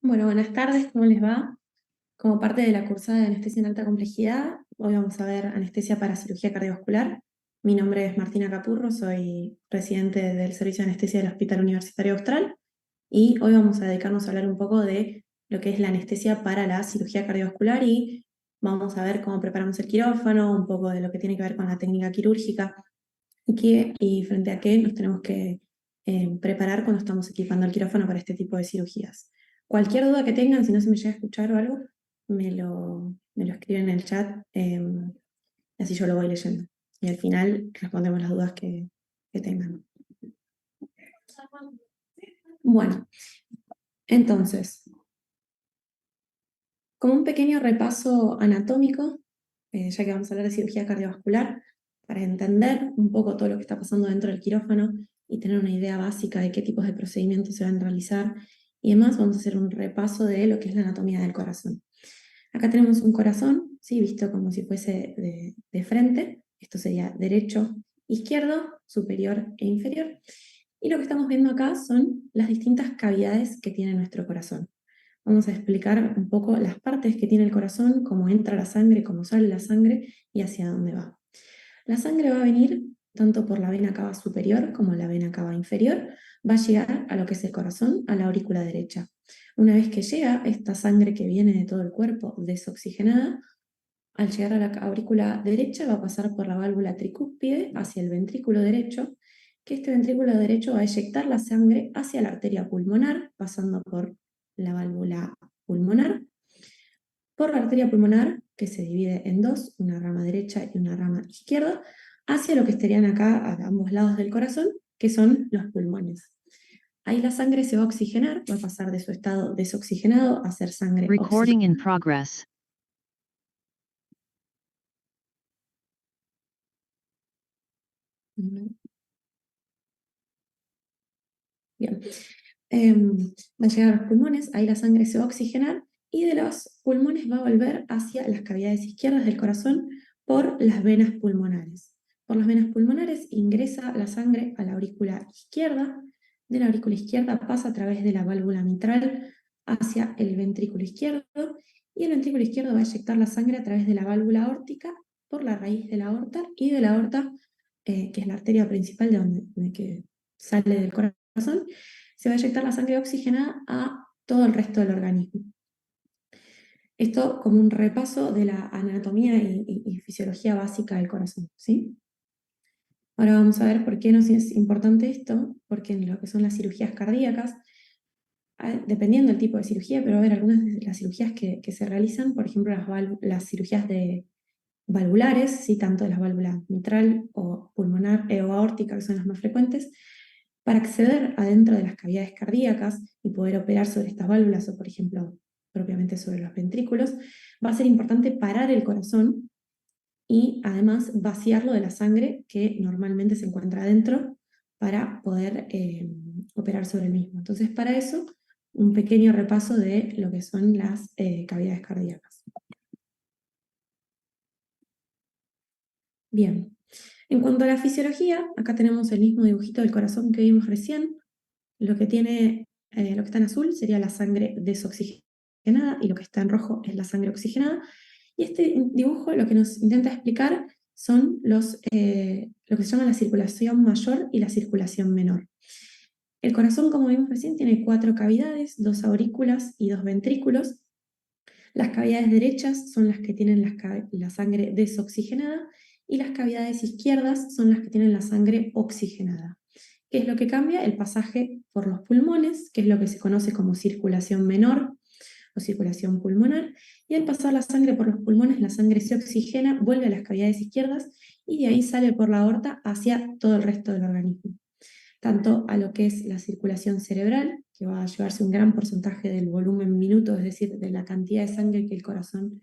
Bueno, buenas tardes, ¿cómo les va? Como parte de la cursada de anestesia en alta complejidad, hoy vamos a ver anestesia para cirugía cardiovascular. Mi nombre es Martina Capurro, soy residente del Servicio de Anestesia del Hospital Universitario Austral y hoy vamos a dedicarnos a hablar un poco de lo que es la anestesia para la cirugía cardiovascular y vamos a ver cómo preparamos el quirófano, un poco de lo que tiene que ver con la técnica quirúrgica y frente a qué nos tenemos que preparar cuando estamos equipando el quirófano para este tipo de cirugías. Cualquier duda que tengan, si no se me llega a escuchar o algo, me lo escriben en el chat, así yo lo voy leyendo. Y al final respondemos las dudas que tengan. Bueno, entonces, como un pequeño repaso anatómico, ya que vamos a hablar de cirugía cardiovascular, para entender un poco todo lo que está pasando dentro del quirófano y tener una idea básica de qué tipos de procedimientos se van a realizar y demás, vamos a hacer un repaso de lo que es la anatomía del corazón. Acá tenemos un corazón, ¿sí? Visto como si fuese de frente. Esto sería derecho, izquierdo, superior e inferior. Y lo que estamos viendo acá son las distintas cavidades que tiene nuestro corazón. Vamos a explicar un poco las partes que tiene el corazón, cómo entra la sangre, cómo sale la sangre y hacia dónde va. La sangre va a venir tanto por la vena cava superior como la vena cava inferior, va a llegar a lo que es el corazón, a la aurícula derecha. Una vez que llega esta sangre que viene de todo el cuerpo desoxigenada, al llegar a la aurícula derecha va a pasar por la válvula tricúspide hacia el ventrículo derecho, que este ventrículo derecho va a eyectar la sangre hacia la arteria pulmonar, pasando por la válvula pulmonar, por la arteria pulmonar, que se divide en dos, una rama derecha y una rama izquierda, hacia lo que estarían acá a ambos lados del corazón, que son los pulmones. Ahí la sangre se va a oxigenar, va a pasar de su estado desoxigenado a ser sangre Recording in oxigenada. progress. Bien. Va a llegar a los pulmones, ahí la sangre se va a oxigenar y de los pulmones va a volver hacia las cavidades izquierdas del corazón por las venas pulmonares. Por las venas pulmonares ingresa la sangre a la aurícula izquierda, de la aurícula izquierda pasa a través de la válvula mitral hacia el ventrículo izquierdo y el ventrículo izquierdo va a eyectar la sangre a través de la válvula aórtica por la raíz de la aorta y de la aorta, que es la arteria principal de que sale del corazón, se va a eyectar la sangre oxigenada a todo el resto del organismo. Esto como un repaso de la anatomía y fisiología básica del corazón, ¿sí? Ahora vamos a ver por qué nos es importante esto, porque en lo que son las cirugías cardíacas, dependiendo del tipo de cirugía, pero va a haber algunas de las cirugías que se realizan, por ejemplo, las cirugías valvulares, ¿sí? Tanto de las válvulas mitral o pulmonar o aórtica, que son las más frecuentes, para acceder adentro de las cavidades cardíacas y poder operar sobre estas válvulas o, por ejemplo, propiamente sobre los ventrículos, va a ser importante parar el corazón y además vaciarlo de la sangre que normalmente se encuentra adentro para poder operar sobre el mismo. Entonces, para eso, un pequeño repaso de lo que son las cavidades cardíacas. Bien, en cuanto a la fisiología, acá tenemos el mismo dibujito del corazón que vimos recién. Lo que está en azul sería la sangre desoxigenada y lo que está en rojo es la sangre oxigenada. Y este dibujo lo que nos intenta explicar son lo que se llama la circulación mayor y la circulación menor. El corazón, como vimos recién, tiene 4 cavidades, 2 aurículas y 2 ventrículos. Las cavidades derechas son las que tienen la sangre desoxigenada y las cavidades izquierdas son las que tienen la sangre oxigenada. ¿Qué es lo que cambia? El pasaje por los pulmones, que es lo que se conoce como circulación menor o circulación pulmonar, y al pasar la sangre por los pulmones, la sangre se oxigena, vuelve a las cavidades izquierdas y de ahí sale por la aorta hacia todo el resto del organismo. Tanto a lo que es la circulación cerebral, que va a llevarse un gran porcentaje del volumen minuto, es decir, de la cantidad de sangre que el corazón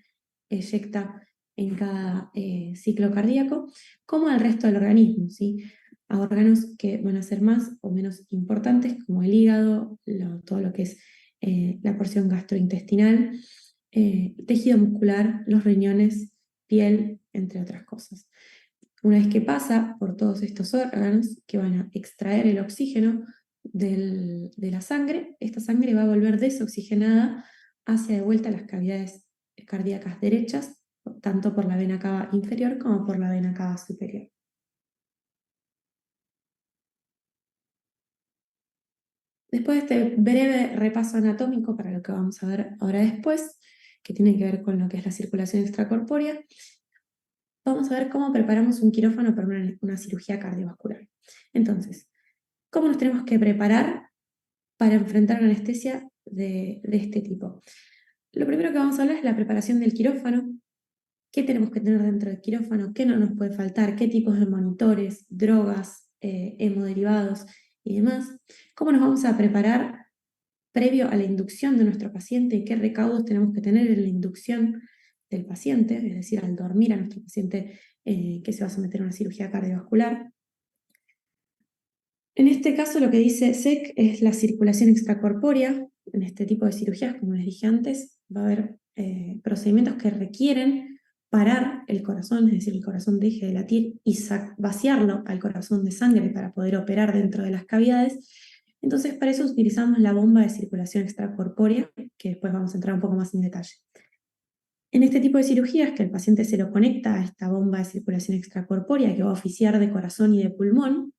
eyecta en cada ciclo cardíaco, como al resto del organismo, ¿sí? A órganos que van a ser más o menos importantes, como el hígado, todo lo que es la porción gastrointestinal, tejido muscular, los riñones, piel, entre otras cosas. Una vez que pasa por todos estos órganos que van a extraer el oxígeno, de la sangre, esta sangre va a volver desoxigenada hacia de vuelta las cavidades cardíacas derechas, tanto por la vena cava inferior como por la vena cava superior. Después de este breve repaso anatómico para lo que vamos a ver ahora después, que tiene que ver con lo que es la circulación extracorpórea, vamos a ver cómo preparamos un quirófano para una cirugía cardiovascular. Entonces, ¿cómo nos tenemos que preparar para enfrentar una anestesia de este tipo? Lo primero que vamos a hablar es la preparación del quirófano. ¿Qué tenemos que tener dentro del quirófano? ¿Qué no nos puede faltar? ¿Qué tipos de monitores, drogas, hemoderivados y demás? ¿Cómo nos vamos a preparar previo a la inducción de nuestro paciente? ¿Qué recaudos tenemos que tener en la inducción del paciente? Es decir, al dormir a nuestro paciente que se va a someter a una cirugía cardiovascular. En este caso lo que dice SEC es la circulación extracorpórea. En este tipo de cirugías, como les dije antes, va a haber procedimientos que requieren parar el corazón, es decir, el corazón deje de latir y vaciarlo al corazón de sangre para poder operar dentro de las cavidades. Entonces, para eso utilizamos la bomba de circulación extracorpórea, que después vamos a entrar un poco más en detalle. En este tipo de cirugías, que el paciente se lo conecta a esta bomba de circulación extracorpórea que va a oficiar de corazón y de pulmón,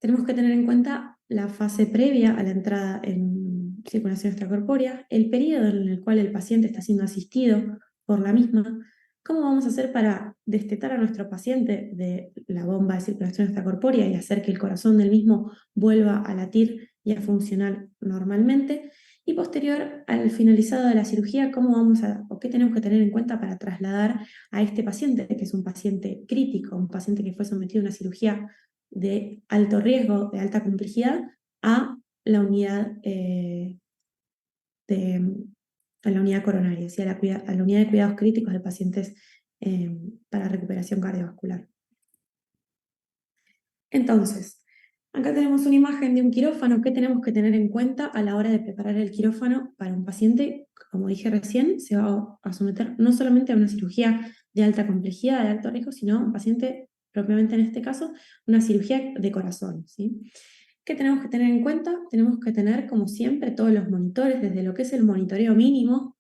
tenemos que tener en cuenta la fase previa a la entrada en circulación extracorpórea, el periodo en el cual el paciente está siendo asistido por la misma, cómo vamos a hacer para destetar a nuestro paciente de la bomba de circulación extracorpórea y hacer que el corazón del mismo vuelva a latir y a funcionar normalmente, y posterior al finalizado de la cirugía, cómo vamos a, o qué tenemos que tener en cuenta para trasladar a este paciente, que es un paciente crítico, un paciente que fue sometido a una cirugía de alto riesgo, de alta complejidad, a la unidad, a la unidad coronaria, ¿sí? A la unidad de cuidados críticos de pacientes para recuperación cardiovascular. Entonces, acá tenemos una imagen de un quirófano. ¿Qué tenemos que tener en cuenta a la hora de preparar el quirófano para un paciente? Como dije recién, se va a someter no solamente a una cirugía de alta complejidad, de alto riesgo, sino a un paciente, propiamente en este caso, una cirugía de corazón, ¿sí? ¿Qué tenemos que tener en cuenta? Tenemos que tener, como siempre, todos los monitores, desde lo que es el monitoreo mínimo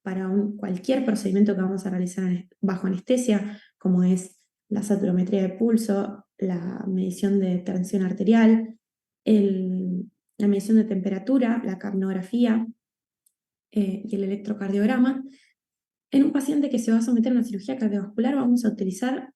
para cualquier procedimiento que vamos a realizar bajo anestesia, como es la saturometría de pulso, la medición de tensión arterial, la medición de temperatura, la capnografía y el electrocardiograma. En un paciente que se va a someter a una cirugía cardiovascular vamos a utilizar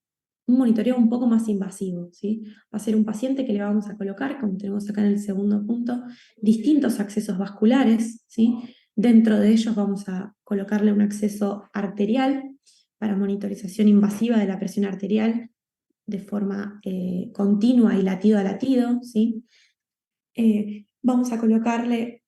un monitoreo un poco más invasivo, ¿sí? Va a ser un paciente que le vamos a colocar, como tenemos acá en el segundo punto, distintos accesos vasculares, ¿sí? Dentro de ellos vamos a colocarle un acceso arterial para monitorización invasiva de la presión arterial de forma continua y latido a latido, ¿sí? Vamos a colocarle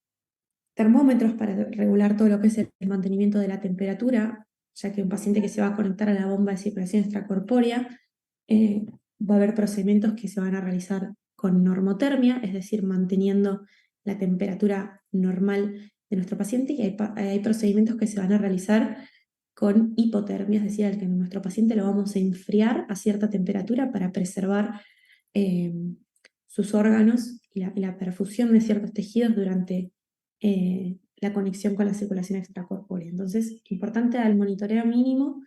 termómetros para regular todo lo que es el mantenimiento de la temperatura, ya que un paciente que se va a conectar a la bomba de circulación extracorpórea va a haber procedimientos que se van a realizar con normotermia, es decir, manteniendo la temperatura normal de nuestro paciente, y hay procedimientos que se van a realizar con hipotermia, es decir, al que nuestro paciente lo vamos a enfriar a cierta temperatura para preservar eh, sus órganos y la perfusión de ciertos tejidos durante la conexión con la circulación extracorpórea. Entonces, importante al monitoreo mínimo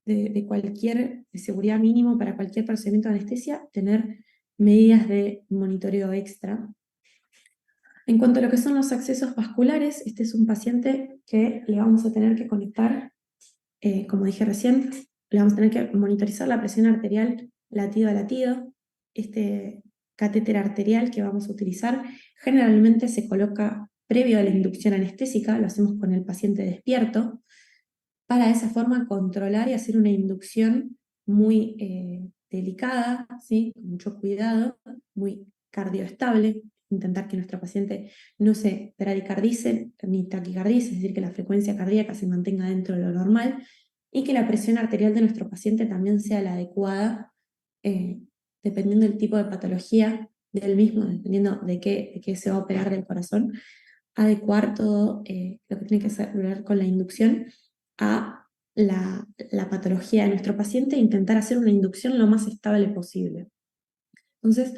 de cualquier, de seguridad mínimo para cualquier procedimiento de anestesia, tener medidas de monitoreo extra. En cuanto a lo que son los accesos vasculares, este es un paciente que le vamos a tener que conectar, como dije recién, le vamos a tener que monitorizar la presión arterial latido a latido. Este catéter arterial que vamos a utilizar generalmente se coloca previo a la inducción anestésica, lo hacemos con el paciente despierto, para de esa forma controlar y hacer una inducción muy delicada, ¿sí? Con mucho cuidado, muy cardioestable, intentar que nuestro paciente no se bradicardice ni taquicardice, es decir, que la frecuencia cardíaca se mantenga dentro de lo normal y que la presión arterial de nuestro paciente también sea la adecuada, eh, dependiendo del tipo de patología del mismo, dependiendo de qué se va a operar del corazón, adecuar todo lo que tiene que ver con la inducción a la patología de nuestro paciente e intentar hacer una inducción lo más estable posible. Entonces,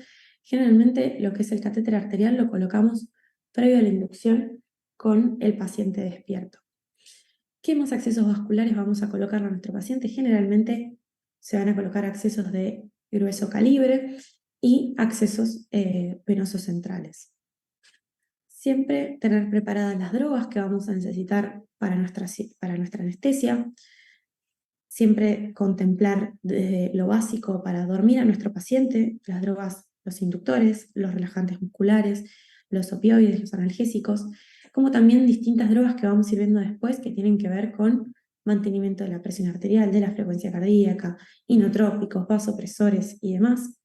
Generalmente lo que es el catéter arterial lo colocamos previo a la inducción con el paciente despierto. ¿Qué más accesos vasculares vamos a colocar a nuestro paciente? Generalmente se van a colocar accesos de grueso calibre y accesos venosos centrales. Siempre tener preparadas las drogas que vamos a necesitar para nuestra anestesia. Siempre contemplar desde lo básico para dormir a nuestro paciente, las drogas, los inductores, los relajantes musculares, los opioides, los analgésicos, como también distintas drogas que vamos a ir viendo después que tienen que ver con mantenimiento de la presión arterial, de la frecuencia cardíaca, inotrópicos, vasopresores y demás.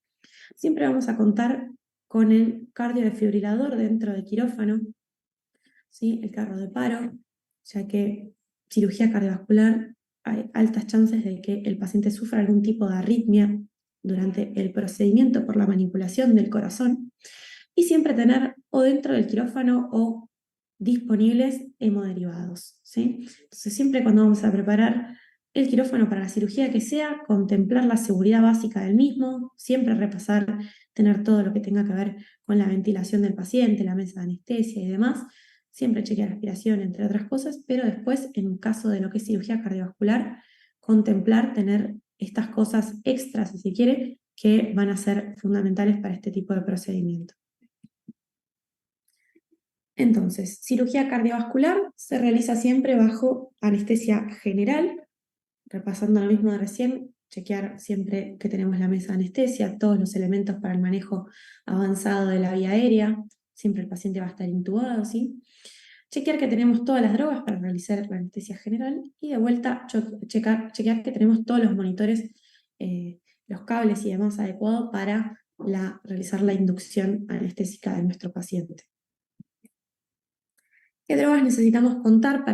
Siempre vamos a contar con el cardiodefibrilador dentro del quirófano, ¿sí? El carro de paro, ya que cirugía cardiovascular hay altas chances de que el paciente sufra algún tipo de arritmia durante el procedimiento por la manipulación del corazón, y siempre tener o dentro del quirófano o disponibles hemoderivados, ¿sí? Entonces siempre cuando vamos a preparar el quirófano para la cirugía que sea, contemplar la seguridad básica del mismo, siempre repasar, tener todo lo que tenga que ver con la ventilación del paciente, la mesa de anestesia y demás, siempre chequear aspiración, entre otras cosas, pero después, en un caso de lo que es cirugía cardiovascular, contemplar tener estas cosas extras, si se quiere, que van a ser fundamentales para este tipo de procedimiento. Entonces, cirugía cardiovascular se realiza siempre bajo anestesia general, repasando lo mismo de recién, chequear siempre que tenemos la mesa de anestesia, todos los elementos para el manejo avanzado de la vía aérea, siempre el paciente va a estar intubado, ¿sí? Chequear que tenemos todas las drogas para realizar la anestesia general y de vuelta chequear que tenemos todos los monitores, los cables y demás adecuados para realizar la inducción anestésica de nuestro paciente. ¿Qué drogas necesitamos contar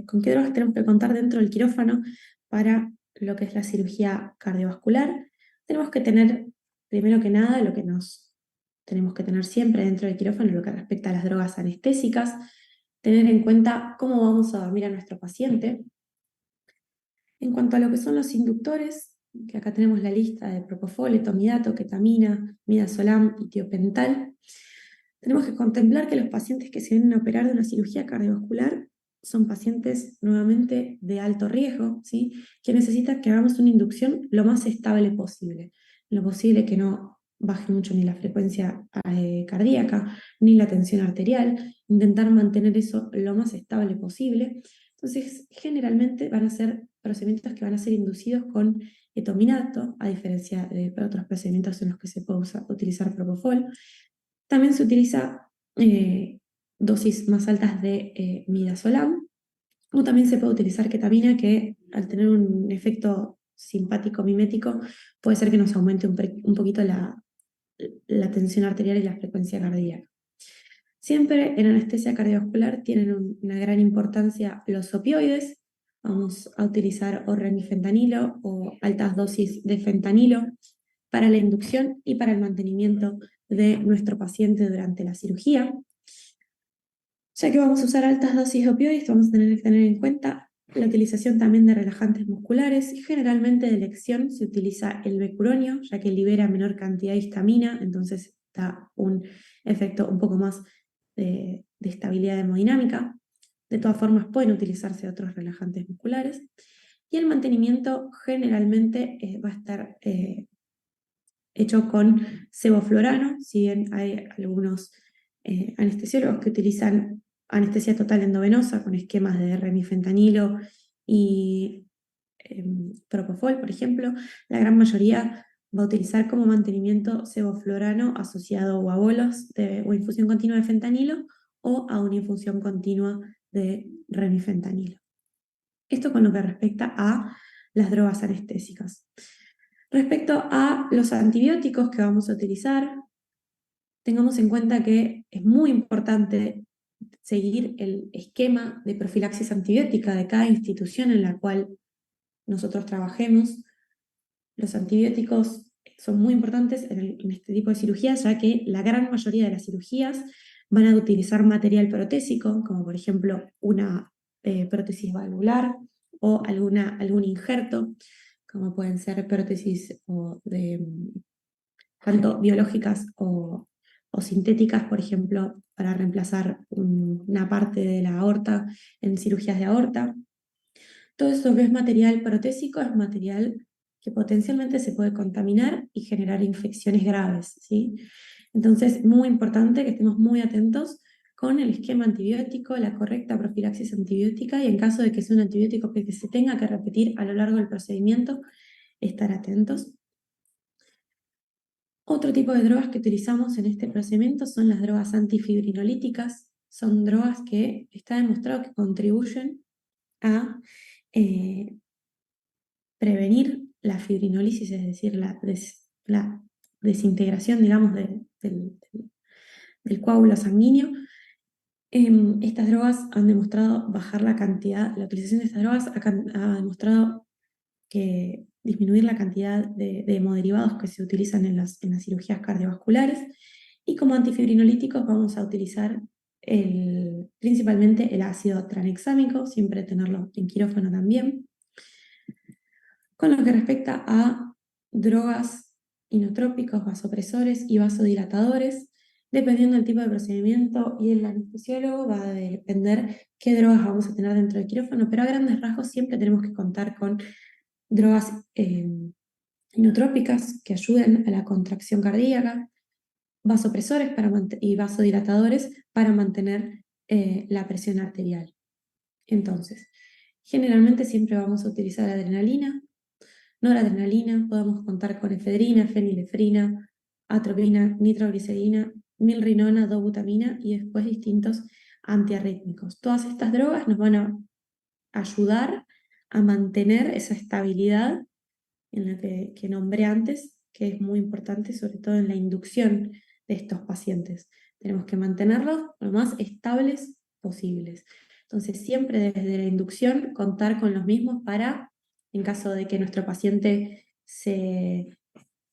con qué drogas tenemos que contar dentro del quirófano para lo que es la cirugía cardiovascular? Tenemos que tener, primero que nada, lo que tenemos que tener siempre dentro del quirófano, lo que respecta a las drogas anestésicas, tener en cuenta cómo vamos a dormir a nuestro paciente. En cuanto a lo que son los inductores, que acá tenemos la lista de propofol, etomidato, ketamina, midazolam y tiopental, tenemos que contemplar que los pacientes que se vienen a operar de una cirugía cardiovascular son pacientes nuevamente de alto riesgo, ¿sí? Que necesitan que hagamos una inducción lo más estable posible. Lo posible que no baje mucho ni la frecuencia cardíaca, ni la tensión arterial, intentar mantener eso lo más estable posible. Entonces, generalmente van a ser procedimientos que van a ser inducidos con etominato, a diferencia de otros procedimientos en los que se puede utilizar propofol. También se utiliza dosis más altas de midazolam, o también se puede utilizar ketamina, que al tener un efecto simpático mimético puede ser que nos aumente un poquito la tensión arterial y la frecuencia cardíaca. Siempre en anestesia cardiovascular tienen una gran importancia los opioides. Vamos a utilizar o remifentanilo o altas dosis de fentanilo para la inducción y para el mantenimiento de nuestro paciente durante la cirugía. Ya que vamos a usar altas dosis de opioides, vamos a tener que tener en cuenta la utilización también de relajantes musculares, y generalmente de elección se utiliza el becuronio, ya que libera menor cantidad de histamina, entonces da un efecto un poco más de estabilidad hemodinámica. De todas formas, pueden utilizarse otros relajantes musculares. Y el mantenimiento generalmente va a estar hecho con sevoflurano, si bien hay algunos anestesiólogos que utilizan anestesia total endovenosa con esquemas de remifentanilo y propofol, por ejemplo, la gran mayoría va a utilizar como mantenimiento sevoflurano asociado o a bolos o infusión continua de fentanilo o a una infusión continua de remifentanilo. Esto con lo que respecta a las drogas anestésicas. Respecto a los antibióticos que vamos a utilizar, tengamos en cuenta que es muy importante seguir el esquema de profilaxis antibiótica de cada institución en la cual nosotros trabajemos. Los antibióticos son muy importantes en este tipo de cirugías, ya que la gran mayoría de las cirugías van a utilizar material protésico, como por ejemplo una prótesis valvular o algún injerto, como pueden ser prótesis tanto biológicas o sintéticas, por ejemplo, para reemplazar una parte de la aorta en cirugías de aorta. Todo eso que es material protésico es material que potencialmente se puede contaminar y generar infecciones graves, ¿sí? Entonces, muy importante que estemos muy atentos con el esquema antibiótico, la correcta profilaxis antibiótica y en caso de que sea un antibiótico que se tenga que repetir a lo largo del procedimiento, estar atentos. Otro tipo de drogas que utilizamos en este procedimiento son las drogas antifibrinolíticas. Son drogas que está demostrado que contribuyen a prevenir la fibrinólisis, es decir, la desintegración, digamos, del coágulo sanguíneo. Estas drogas han demostrado bajar la cantidad, la utilización de estas drogas ha demostrado que disminuir la cantidad de hemoderivados que se utilizan en las cirugías cardiovasculares. Y como antifibrinolíticos vamos a utilizar principalmente el ácido tranexámico, siempre tenerlo en quirófano también. Con lo que respecta a drogas inotrópicos, vasopresores y vasodilatadores, dependiendo del tipo de procedimiento y el anestesiólogo, va a depender qué drogas vamos a tener dentro del quirófano, pero a grandes rasgos siempre tenemos que contar con drogas inotrópicas que ayuden a la contracción cardíaca, vasopresores y vasodilatadores para mantener la presión arterial. Entonces, generalmente siempre vamos a utilizar adrenalina, noradrenalina, podemos contar con efedrina, fenilefrina, atropina, nitroglicerina, milrinona, dobutamina y después distintos antiarrítmicos. Todas estas drogas nos van a ayudar a mantener esa estabilidad en la que nombré antes, que es muy importante, sobre todo en la inducción de estos pacientes. Tenemos que mantenerlos lo más estables posibles. Entonces, siempre desde la inducción, contar con los mismos para, en caso de que nuestro paciente se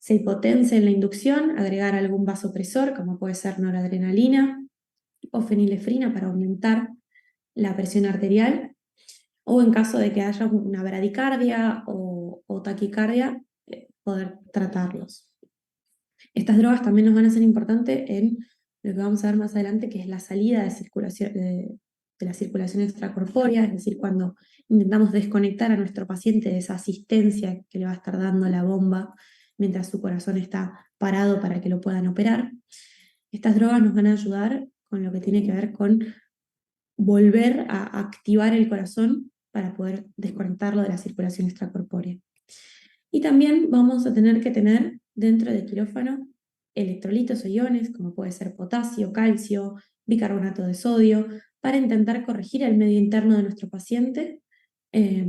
hipotense en la inducción, agregar algún vasopresor, como puede ser noradrenalina o fenilefrina para aumentar la presión arterial, o en caso de que haya una bradicardia o taquicardia, poder tratarlos. Estas drogas también nos van a ser importantes en lo que vamos a ver más adelante, que es la salida de la circulación extracorpórea, es decir, cuando intentamos desconectar a nuestro paciente de esa asistencia que le va a estar dando la bomba mientras su corazón está parado para que lo puedan operar. Estas drogas nos van a ayudar con lo que tiene que ver con volver a activar el corazón para poder desconectarlo de la circulación extracorpórea. Y también vamos a tener que tener dentro del quirófano electrolitos o iones, como puede ser potasio, calcio, bicarbonato de sodio, para intentar corregir el medio interno de nuestro paciente eh,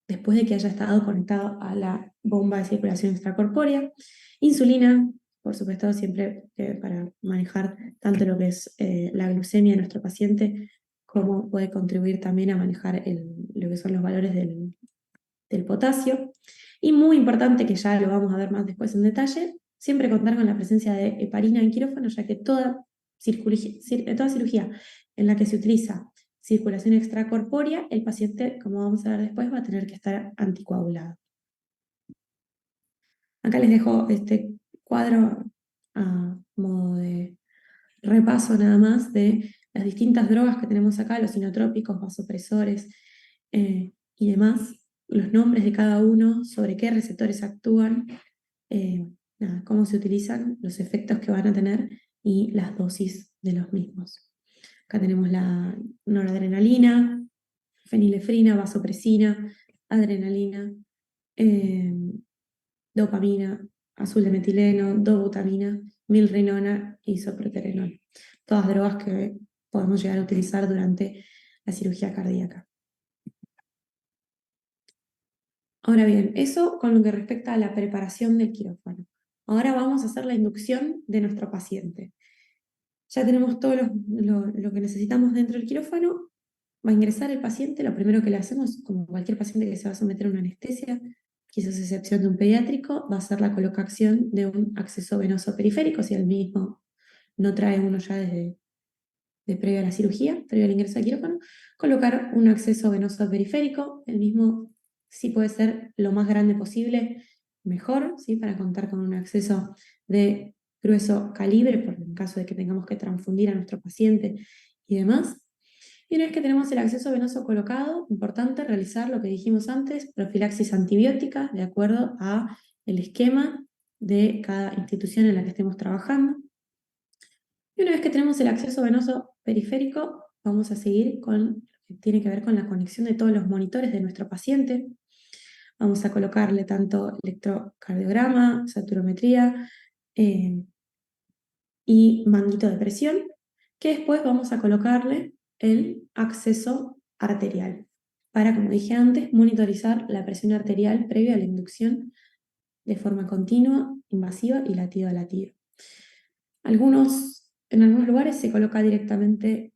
después de que haya estado conectado a la bomba de circulación extracorpórea. Insulina, por supuesto, siempre para manejar tanto lo que es la glucemia de nuestro paciente, como puede contribuir también a manejar lo que son los valores del potasio. Y muy importante, que ya lo vamos a ver más después en detalle, siempre contar con la presencia de heparina en quirófano, ya que toda cirugía en la que se utiliza circulación extracorpórea, el paciente, como vamos a ver después, va a tener que estar anticoagulado. Acá les dejo este cuadro a modo de repaso nada más de las distintas drogas que tenemos acá, los inotrópicos, vasopresores y demás, los nombres de cada uno, sobre qué receptores actúan, cómo se utilizan, los efectos que van a tener y las dosis de los mismos. Acá tenemos la noradrenalina, fenilefrina, vasopresina, adrenalina, dopamina, azul de metileno, dobutamina, milrinona y isoproterenol. Todas drogas que podemos llegar a utilizar durante la cirugía cardíaca. Ahora bien, eso con lo que respecta a la preparación del quirófano. Ahora vamos a hacer la inducción de nuestro paciente. Ya tenemos todo lo que necesitamos dentro del quirófano. Va a ingresar el paciente, lo primero que le hacemos, como cualquier paciente que se va a someter a una anestesia, quizás excepción de un pediátrico, va a ser la colocación de un acceso venoso periférico, si el mismo no trae uno ya de previo a la cirugía, previo al ingreso al quirófano, colocar un acceso venoso periférico, el mismo sí puede ser lo más grande posible, mejor, ¿sí? Para contar con un acceso de grueso calibre, por en caso de que tengamos que transfundir a nuestro paciente y demás. Y una vez que tenemos el acceso venoso colocado, importante realizar lo que dijimos antes, profilaxis antibiótica, de acuerdo a el esquema de cada institución en la que estemos trabajando. Y una vez que tenemos el acceso venoso periférico, vamos a seguir con lo que tiene que ver con la conexión de todos los monitores de nuestro paciente. Vamos a colocarle tanto electrocardiograma, saturometría y manguito de presión, que después vamos a colocarle el acceso arterial, para, como dije antes, monitorizar la presión arterial previa a la inducción de forma continua, invasiva y latido a latido. En algunos lugares se coloca directamente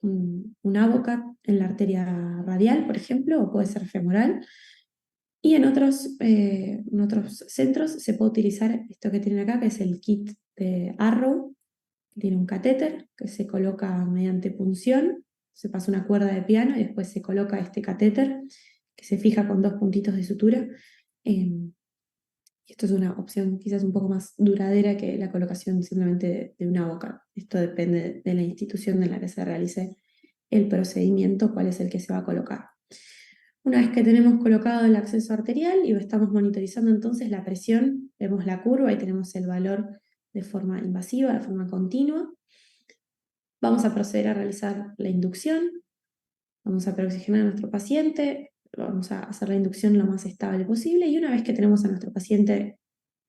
un Avocat en la arteria radial, por ejemplo, o puede ser femoral. Y en otros centros se puede utilizar esto que tienen acá, que es el kit de Arrow, que tiene un catéter que se coloca mediante punción, se pasa una cuerda de piano y después se coloca este catéter que se fija con dos puntitos de sutura. Eh, Esto es una opción quizás un poco más duradera que la colocación simplemente de una boca. Esto depende de la institución en la que se realice el procedimiento, cuál es el que se va a colocar. Una vez que tenemos colocado el acceso arterial y estamos monitorizando entonces la presión, vemos la curva y tenemos el valor de forma invasiva, de forma continua. Vamos a proceder a realizar la inducción, vamos a preoxigenar a nuestro paciente, vamos a hacer la inducción lo más estable posible y una vez que tenemos a nuestro paciente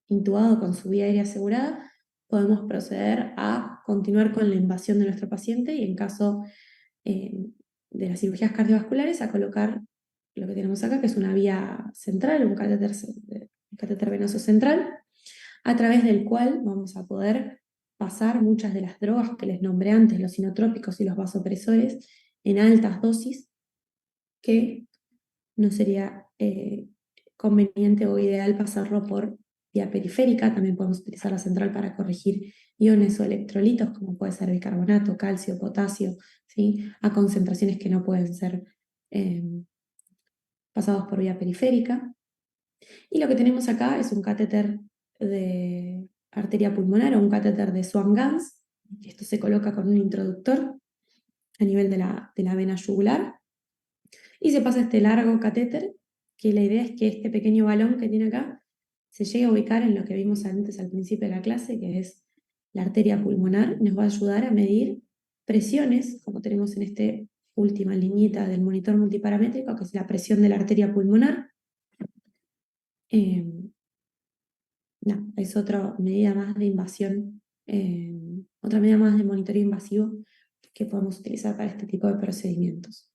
intubado con su vía aérea asegurada, podemos proceder a continuar con la invasión de nuestro paciente y en caso eh, de las cirugías cardiovasculares a colocar lo que tenemos acá, que es una vía central, un catéter venoso central, a través del cual vamos a poder pasar muchas de las drogas que les nombré antes, los inotrópicos y los vasopresores, en altas dosis, que no sería conveniente o ideal pasarlo por vía periférica. También podemos utilizar la central para corregir iones o electrolitos, como puede ser bicarbonato, calcio, potasio, ¿sí? A concentraciones que no pueden ser eh, pasados por vía periférica. Y lo que tenemos acá es un catéter de arteria pulmonar o un catéter de Swan-Ganz. Esto se coloca con un introductor a nivel de la vena yugular y se pasa este largo catéter, que la idea es que este pequeño balón que tiene acá se llegue a ubicar en lo que vimos antes al principio de la clase, que es la arteria pulmonar, y nos va a ayudar a medir presiones, como tenemos en esta última liñita del monitor multiparamétrico, que es la presión de la arteria pulmonar. Es otra medida más de invasión, otra medida más de monitoreo invasivo que podemos utilizar para este tipo de procedimientos.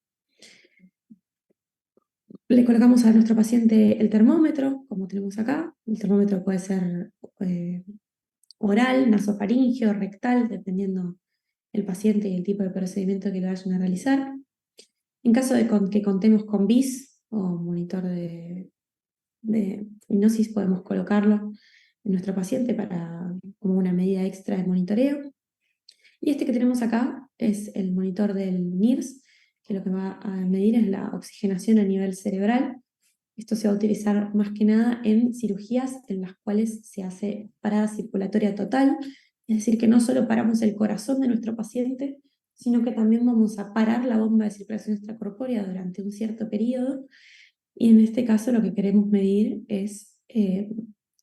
Le colocamos a nuestro paciente el termómetro, como tenemos acá. El termómetro puede ser oral, nasofaríngeo, rectal, dependiendo el paciente y el tipo de procedimiento que le vayan a realizar. En caso de que contemos con BIS o monitor de hipnosis, podemos colocarlo en nuestro paciente como una medida extra de monitoreo. Y este que tenemos acá es el monitor del NIRS, que lo que va a medir es la oxigenación a nivel cerebral. Esto se va a utilizar más que nada en cirugías en las cuales se hace parada circulatoria total, es decir, que no solo paramos el corazón de nuestro paciente, sino que también vamos a parar la bomba de circulación extracorpórea durante un cierto periodo. Y en este caso lo que queremos medir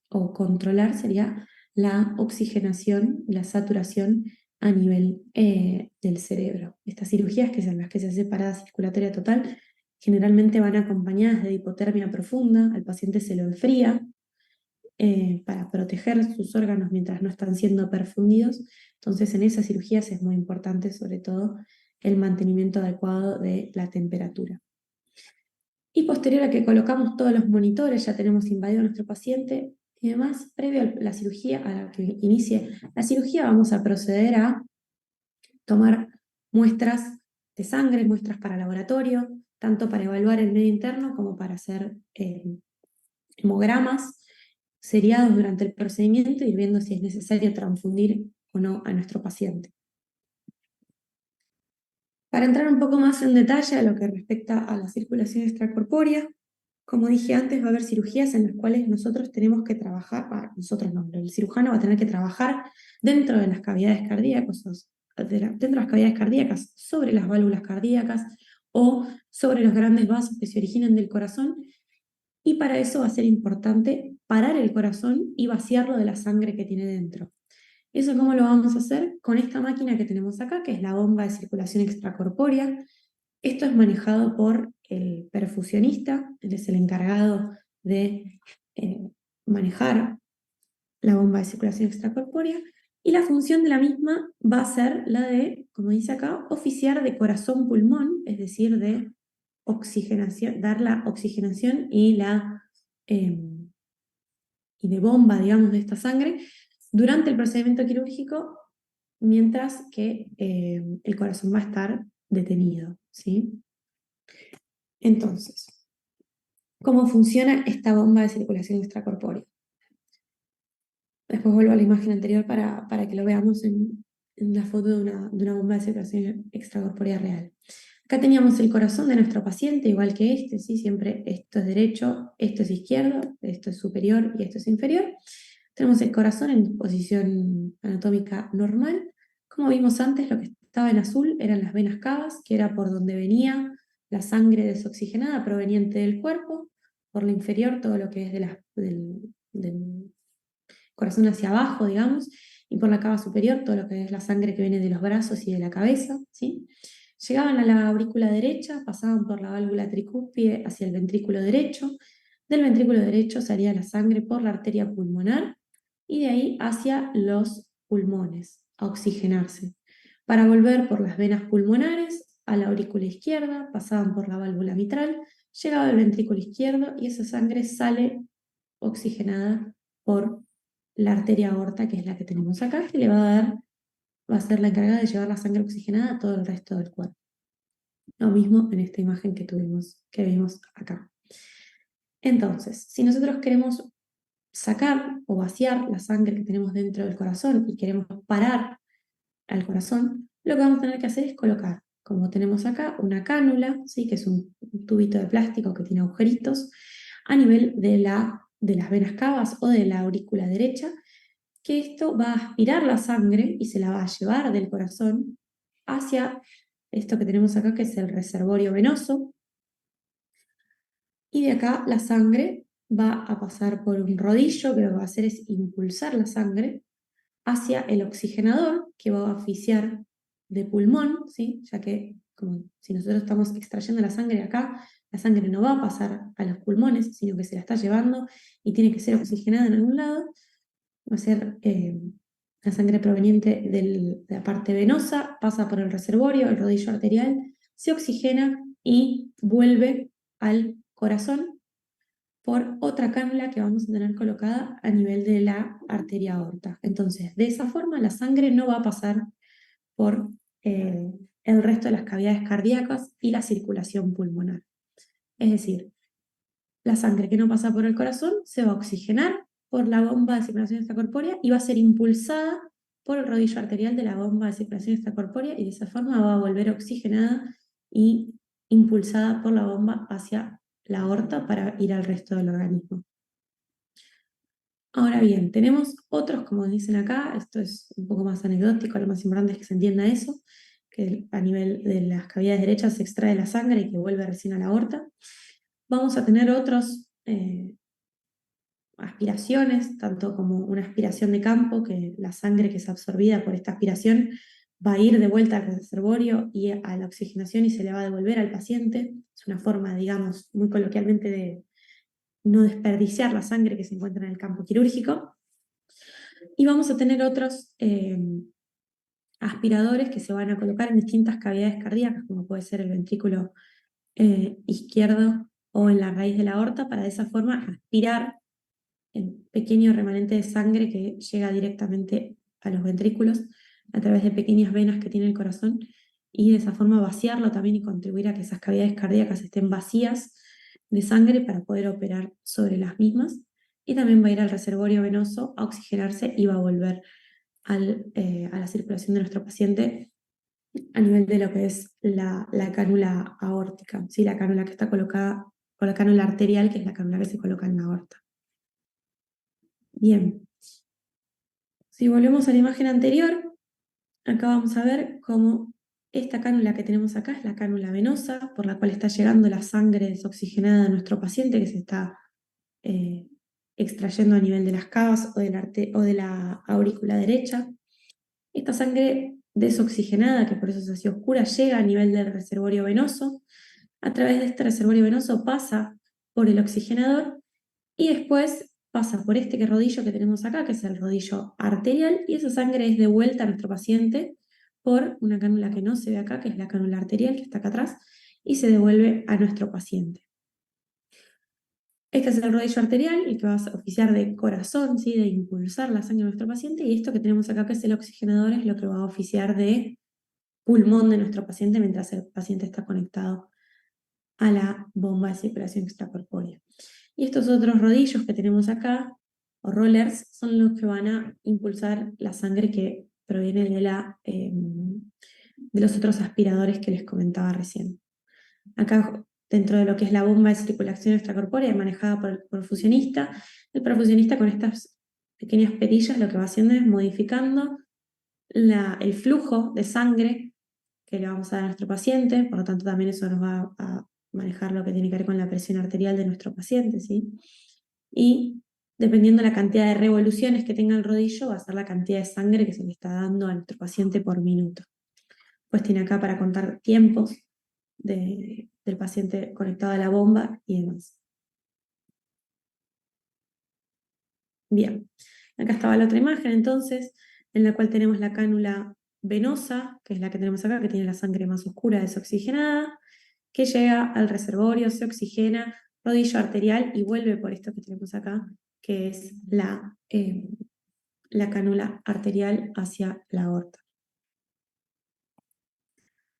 o controlar sería la oxigenación, la saturación a nivel del cerebro. Estas cirugías, que son las que se hace parada circulatoria total, generalmente van acompañadas de hipotermia profunda, al paciente se lo enfría para proteger sus órganos mientras no están siendo perfundidos. Entonces en esas cirugías es muy importante sobre todo el mantenimiento adecuado de la temperatura. Y posterior a que colocamos todos los monitores, ya tenemos invadido a nuestro paciente y demás, previo a la cirugía, a la que inicie la cirugía, vamos a proceder a tomar muestras de sangre, muestras para laboratorio, tanto para evaluar el medio interno como para hacer hemogramas seriados durante el procedimiento y viendo si es necesario transfundir o no a nuestro paciente. Para entrar un poco más en detalle a lo que respecta a la circulación extracorpórea, Como dije antes, va a haber cirugías en las cuales nosotros tenemos que trabajar, nosotros no, el cirujano va a tener que trabajar dentro de las cavidades cardíacas, dentro de las cavidades cardíacas, sobre las válvulas cardíacas o sobre los grandes vasos que se originan del corazón, y para eso va a ser importante parar el corazón y vaciarlo de la sangre que tiene dentro. ¿Eso cómo lo vamos a hacer? Con esta máquina que tenemos acá, que es la bomba de circulación extracorpórea. Esto es manejado por el perfusionista, él es el encargado de eh, manejar la bomba de circulación extracorpórea, y la función de la misma va a ser la de, como dice acá, oficiar de corazón-pulmón, es decir, de oxigenación, dar la oxigenación eh, y de bomba, digamos, de esta sangre durante el procedimiento quirúrgico, mientras que el corazón va a estar detenido, ¿sí? Entonces, ¿cómo funciona esta bomba de circulación extracorpórea? Después vuelvo a la imagen anterior para que lo veamos en la foto de una bomba de circulación extracorpórea real. Acá teníamos el corazón de nuestro paciente, igual que este, ¿sí? Siempre esto es derecho, esto es izquierdo, esto es superior y esto es inferior. Tenemos el corazón en posición anatómica normal. Como vimos antes, lo que estaba en azul eran las venas cavas, que era por donde venía la sangre desoxigenada proveniente del cuerpo. Por la inferior, todo lo que es del corazón hacia abajo, digamos, y por la cava superior, todo lo que es la sangre que viene de los brazos y de la cabeza, ¿sí? Llegaban a la aurícula derecha, pasaban por la válvula tricúspide hacia el ventrículo derecho. Del ventrículo derecho salía la sangre por la arteria pulmonar y de ahí hacia los pulmones, a oxigenarse. Para volver por las venas pulmonares a la aurícula izquierda, pasaban por la válvula mitral, llegaba al ventrículo izquierdo y esa sangre sale oxigenada por la arteria aorta, que es la que tenemos acá, que le va a ser la encargada de llevar la sangre oxigenada a todo el resto del cuerpo. Lo mismo en esta imagen que vimos acá. Entonces, si nosotros queremos sacar o vaciar la sangre que tenemos dentro del corazón y queremos parar al corazón, lo que vamos a tener que hacer es colocar, como tenemos acá, una cánula, ¿sí? Que es un tubito de plástico que tiene agujeritos a nivel de las venas cavas o de la aurícula derecha, que esto va a aspirar la sangre y se la va a llevar del corazón hacia esto que tenemos acá, que es el reservorio venoso, y de acá la sangre va a pasar por un rodillo, que lo que va a hacer es impulsar la sangre hacia el oxigenador, que va a oficiar de pulmón, ¿sí? Ya que como si nosotros estamos extrayendo la sangre acá, la sangre no va a pasar a los pulmones, sino que se la está llevando y tiene que ser oxigenada en algún lado. Va a ser la sangre proveniente de la parte venosa, pasa por el reservorio, el rodillo arterial, se oxigena y vuelve al corazón por otra cánula que vamos a tener colocada a nivel de la arteria aorta. Entonces, de esa forma, la sangre no va a pasar por el resto de las cavidades cardíacas y la circulación pulmonar. Es decir, la sangre que no pasa por el corazón se va a oxigenar por la bomba de circulación extracorpórea y va a ser impulsada por el rodillo arterial de la bomba de circulación extracorpórea, y de esa forma va a volver oxigenada y impulsada por la bomba hacia la aorta para ir al resto del organismo. Ahora bien, tenemos otros, como dicen acá, esto es un poco más anecdótico, lo más importante es que se entienda eso, que a nivel de las cavidades derechas se extrae la sangre y que vuelve recién a la aorta. Vamos a tener otros aspiraciones, tanto como una aspiración de campo, que la sangre que es absorbida por esta aspiración va a ir de vuelta al reservorio y a la oxigenación y se le va a devolver al paciente. Es una forma, digamos, muy coloquialmente de no desperdiciar la sangre que se encuentra en el campo quirúrgico. Y vamos a tener otros aspiradores que se van a colocar en distintas cavidades cardíacas, como puede ser el ventrículo izquierdo o en la raíz de la aorta, para de esa forma aspirar el pequeño remanente de sangre que llega directamente a los ventrículos a través de pequeñas venas que tiene el corazón, y de esa forma vaciarlo también y contribuir a que esas cavidades cardíacas estén vacías de sangre para poder operar sobre las mismas. Y también va a ir al reservorio venoso a oxigenarse y va a volver a la circulación de nuestro paciente a nivel de lo que es la cánula aórtica, ¿sí? La cánula que está colocada por la cánula arterial, que es la cánula que se coloca en la aorta. Bien, si volvemos a la imagen anterior, acá vamos a ver cómo esta cánula que tenemos acá es la cánula venosa, por la cual está llegando la sangre desoxigenada de nuestro paciente, que se está eh, extrayendo a nivel de las cavas o de la aurícula derecha. Esta sangre desoxigenada, que por eso es así oscura, llega a nivel del reservorio venoso. A través de este reservorio venoso pasa por el oxigenador y después pasa por este rodillo que tenemos acá, que es el rodillo arterial, y esa sangre es devuelta a nuestro paciente por una cánula que no se ve acá, que es la cánula arterial, que está acá atrás, y se devuelve a nuestro paciente. Este es el rodillo arterial, el que va a oficiar de corazón, ¿sí? De impulsar la sangre a nuestro paciente, y esto que tenemos acá, que es el oxigenador, es lo que va a oficiar de pulmón de nuestro paciente mientras el paciente está conectado a la bomba de circulación extracorpórea. Y estos otros rodillos que tenemos acá, o rollers, son los que van a impulsar la sangre que proviene de los otros aspiradores que les comentaba recién. Acá, dentro de lo que es la bomba de circulación extracorpórea manejada por el perfusionista con estas pequeñas perillas lo que va haciendo es modificando el flujo de sangre que le vamos a dar a nuestro paciente, por lo tanto también eso nos va a manejar lo que tiene que ver con la presión arterial de nuestro paciente, ¿sí? Y dependiendo de la cantidad de revoluciones que tenga el rodillo, va a ser la cantidad de sangre que se le está dando a nuestro paciente por minuto. Pues tiene acá para contar tiempos del paciente conectado a la bomba y demás. Bien, acá estaba la otra imagen entonces, en la cual tenemos la cánula venosa, que es la que tenemos acá, que tiene la sangre más oscura desoxigenada, que llega al reservorio, se oxigena, rodillo arterial y vuelve por esto que tenemos acá, que es la cánula arterial hacia la aorta.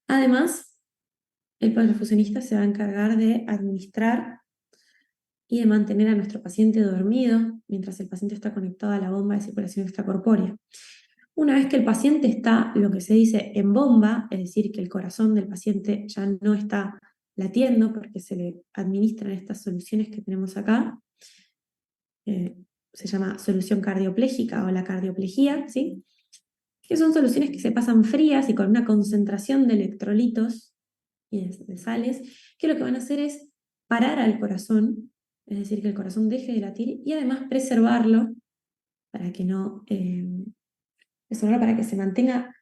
Además, el perfusionista se va a encargar de administrar y de mantener a nuestro paciente dormido mientras el paciente está conectado a la bomba de circulación extracorpórea. Una vez que el paciente está, lo que se dice, en bomba, es decir, que el corazón del paciente ya no está latiendo porque se le administran estas soluciones que tenemos acá, se llama solución cardioplégica o la cardioplegía, ¿sí? Que son soluciones que se pasan frías y con una concentración de electrolitos y de sales, que lo que van a hacer es parar al corazón, es decir, que el corazón deje de latir y además preservarlo para que no, preservarlo para que se mantenga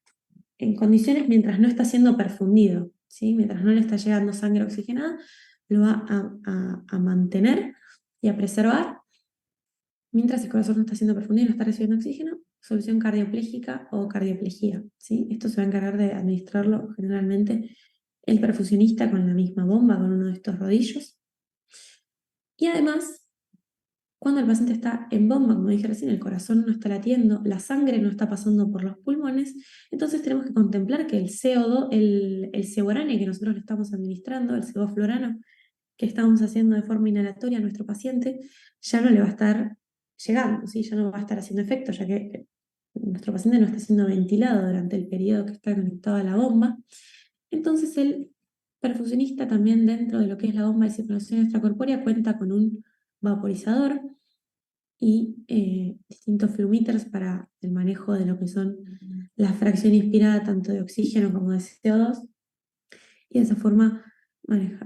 en condiciones mientras no está siendo perfundido, ¿sí? Mientras no le está llegando sangre oxigenada, lo va a mantener y a preservar. Mientras el corazón no está siendo perfundido y no está recibiendo oxígeno, solución cardioplégica o cardioplegía, ¿sí? Esto se va a encargar de administrarlo generalmente el perfusionista con la misma bomba, con uno de estos rodillos. Y además, cuando el paciente está en bomba, como dije recién, el corazón no está latiendo, la sangre no está pasando por los pulmones, entonces tenemos que contemplar que el CO2, el Ceborane que nosotros le estamos administrando, el sevoflurano que estamos haciendo de forma inhalatoria a nuestro paciente, ya no le va a estar llegando, ¿sí? Ya no va a estar haciendo efecto, ya que nuestro paciente no está siendo ventilado durante el periodo que está conectado a la bomba. Entonces el perfusionista también dentro de lo que es la bomba de circulación extracorpórea cuenta con un vaporizador y distintos flumíteros para el manejo de lo que son la fracción inspirada tanto de oxígeno como de CO2 y de esa forma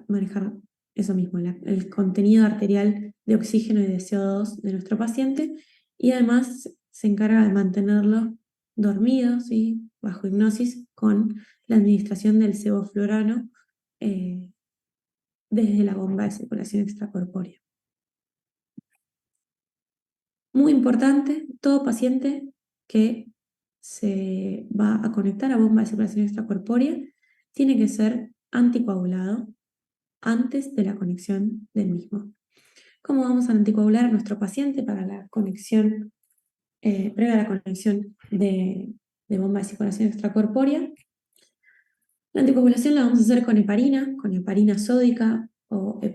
manejar eso mismo, el contenido arterial de oxígeno y de CO2 de nuestro paciente y además se encarga de mantenerlo dormido, ¿sí? Bajo hipnosis con la administración del sevoflurano desde la bomba de circulación extracorpórea. Muy importante, todo paciente que se va a conectar a bomba de circulación extracorpórea tiene que ser anticoagulado antes de la conexión del mismo. ¿Cómo vamos a anticoagular a nuestro paciente para la conexión, previa a la conexión de bomba de circulación extracorpórea? La anticoagulación la vamos a hacer con heparina sódica o con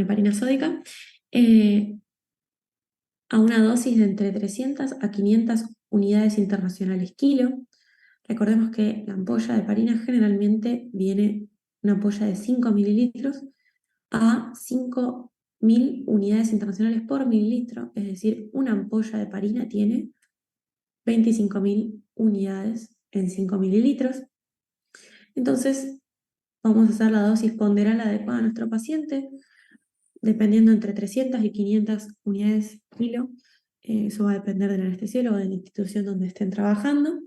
heparina sódica, a una dosis de entre 300 a 500 unidades internacionales kilo. Recordemos que la ampolla de heparina generalmente viene una ampolla de 5 mililitros a 5.000 unidades internacionales por mililitro, es decir, una ampolla de heparina tiene 25.000 unidades en 5 mililitros. Entonces, vamos a hacer la dosis ponderal adecuada a nuestro paciente, dependiendo entre 300 y 500 unidades kilo. Eso va a depender del anestesiólogo, de la institución donde estén trabajando.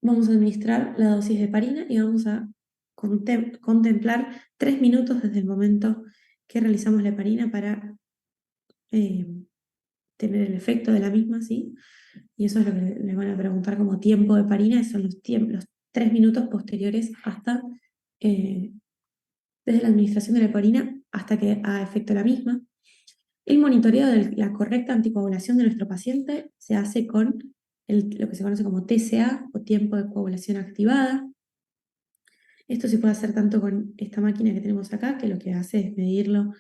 Vamos a administrar la dosis de heparina y vamos a contemplar 3 minutos desde el momento que realizamos la heparina para tener el efecto de la misma, ¿sí? Y eso es lo que le van a preguntar como tiempo de heparina, son los 3 minutos posteriores hasta, desde la administración de la heparina hasta que haga efecto la misma. El monitoreo de la correcta anticoagulación de nuestro paciente se hace con lo que se conoce como TCA o tiempo de coagulación activada. Esto se puede hacer tanto con esta máquina que tenemos acá, que lo que hace es medirlo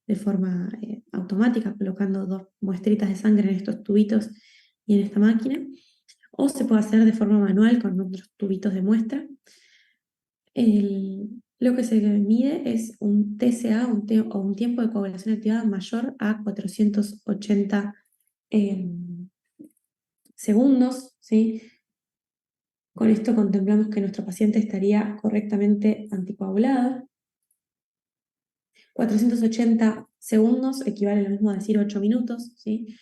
de forma automática, colocando 2 muestritas de sangre en estos tubitos y en esta máquina, o se puede hacer de forma manual con otros tubitos de muestra. Lo que se mide es un TCA o un tiempo de coagulación activada mayor a 480 segundos, ¿sí? Con esto contemplamos que nuestro paciente estaría correctamente anticoagulado. 480 segundos equivale a lo mismo a decir 8 minutos, ¿sí?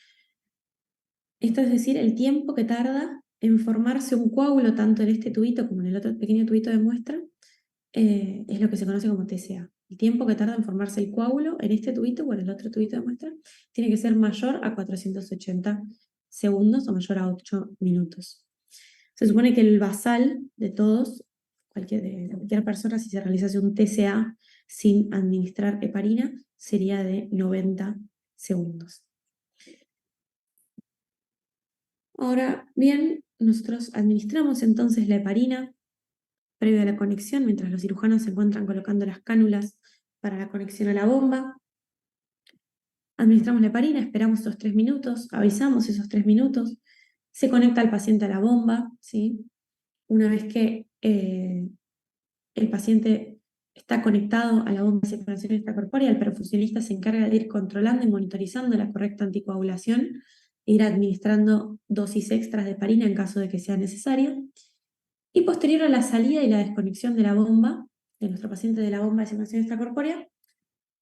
Esto es decir, el tiempo que tarda en formarse un coágulo, tanto en este tubito como en el otro pequeño tubito de muestra, es lo que se conoce como TCA. El tiempo que tarda en formarse el coágulo en este tubito o en el otro tubito de muestra tiene que ser mayor a 480 segundos o mayor a 8 minutos. Se supone que el basal de todos, de cualquier persona, si se realizase un TCA sin administrar heparina, sería de 90 segundos. Ahora bien, nosotros administramos entonces la heparina previo a la conexión, mientras los cirujanos se encuentran colocando las cánulas para la conexión a la bomba. Administramos la heparina, esperamos esos 3 minutos, avisamos esos 3 minutos, se conecta el paciente a la bomba, ¿sí? Una vez que el paciente está conectado a la bomba de circulación extracorpórea, el perfusionista se encarga de ir controlando y monitorizando la correcta anticoagulación, e ir administrando dosis extras de heparina en caso de que sea necesario. Y posterior a la salida y la desconexión de la bomba, de nuestro paciente de la bomba de circulación extracorpórea, va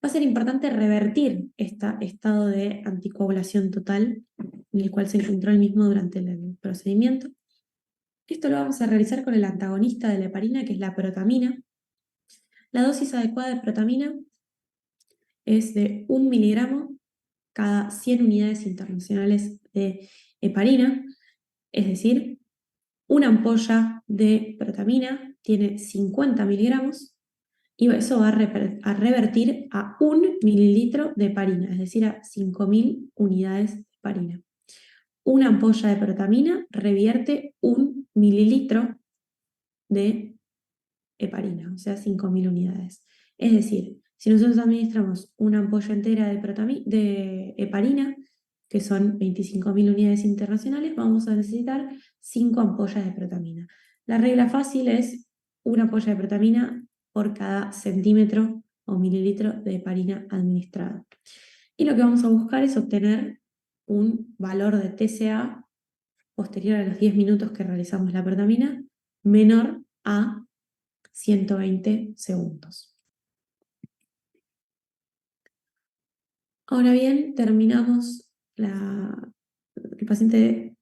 a ser importante revertir este estado de anticoagulación total en el cual se encontró el mismo durante el procedimiento. Esto lo vamos a realizar con el antagonista de la heparina, que es la protamina. La dosis adecuada de protamina es de 1 miligramo cada 100 unidades internacionales de heparina, es decir, una ampolla de protamina tiene 50 miligramos y eso va a revertir a 1 mililitro de heparina, es decir, a 5.000 unidades de heparina. Una ampolla de protamina revierte 1 mililitro de heparina, o sea, 5.000 unidades. Es decir, si nosotros administramos una ampolla entera de heparina, que son 25.000 unidades internacionales, vamos a necesitar 5 ampollas de protamina. La regla fácil es una ampolla de protamina por cada centímetro o mililitro de heparina administrada. Y lo que vamos a buscar es obtener un valor de TCA posterior a los 10 minutos que realizamos la protamina, menor a 120 segundos. Ahora bien, terminamos, el paciente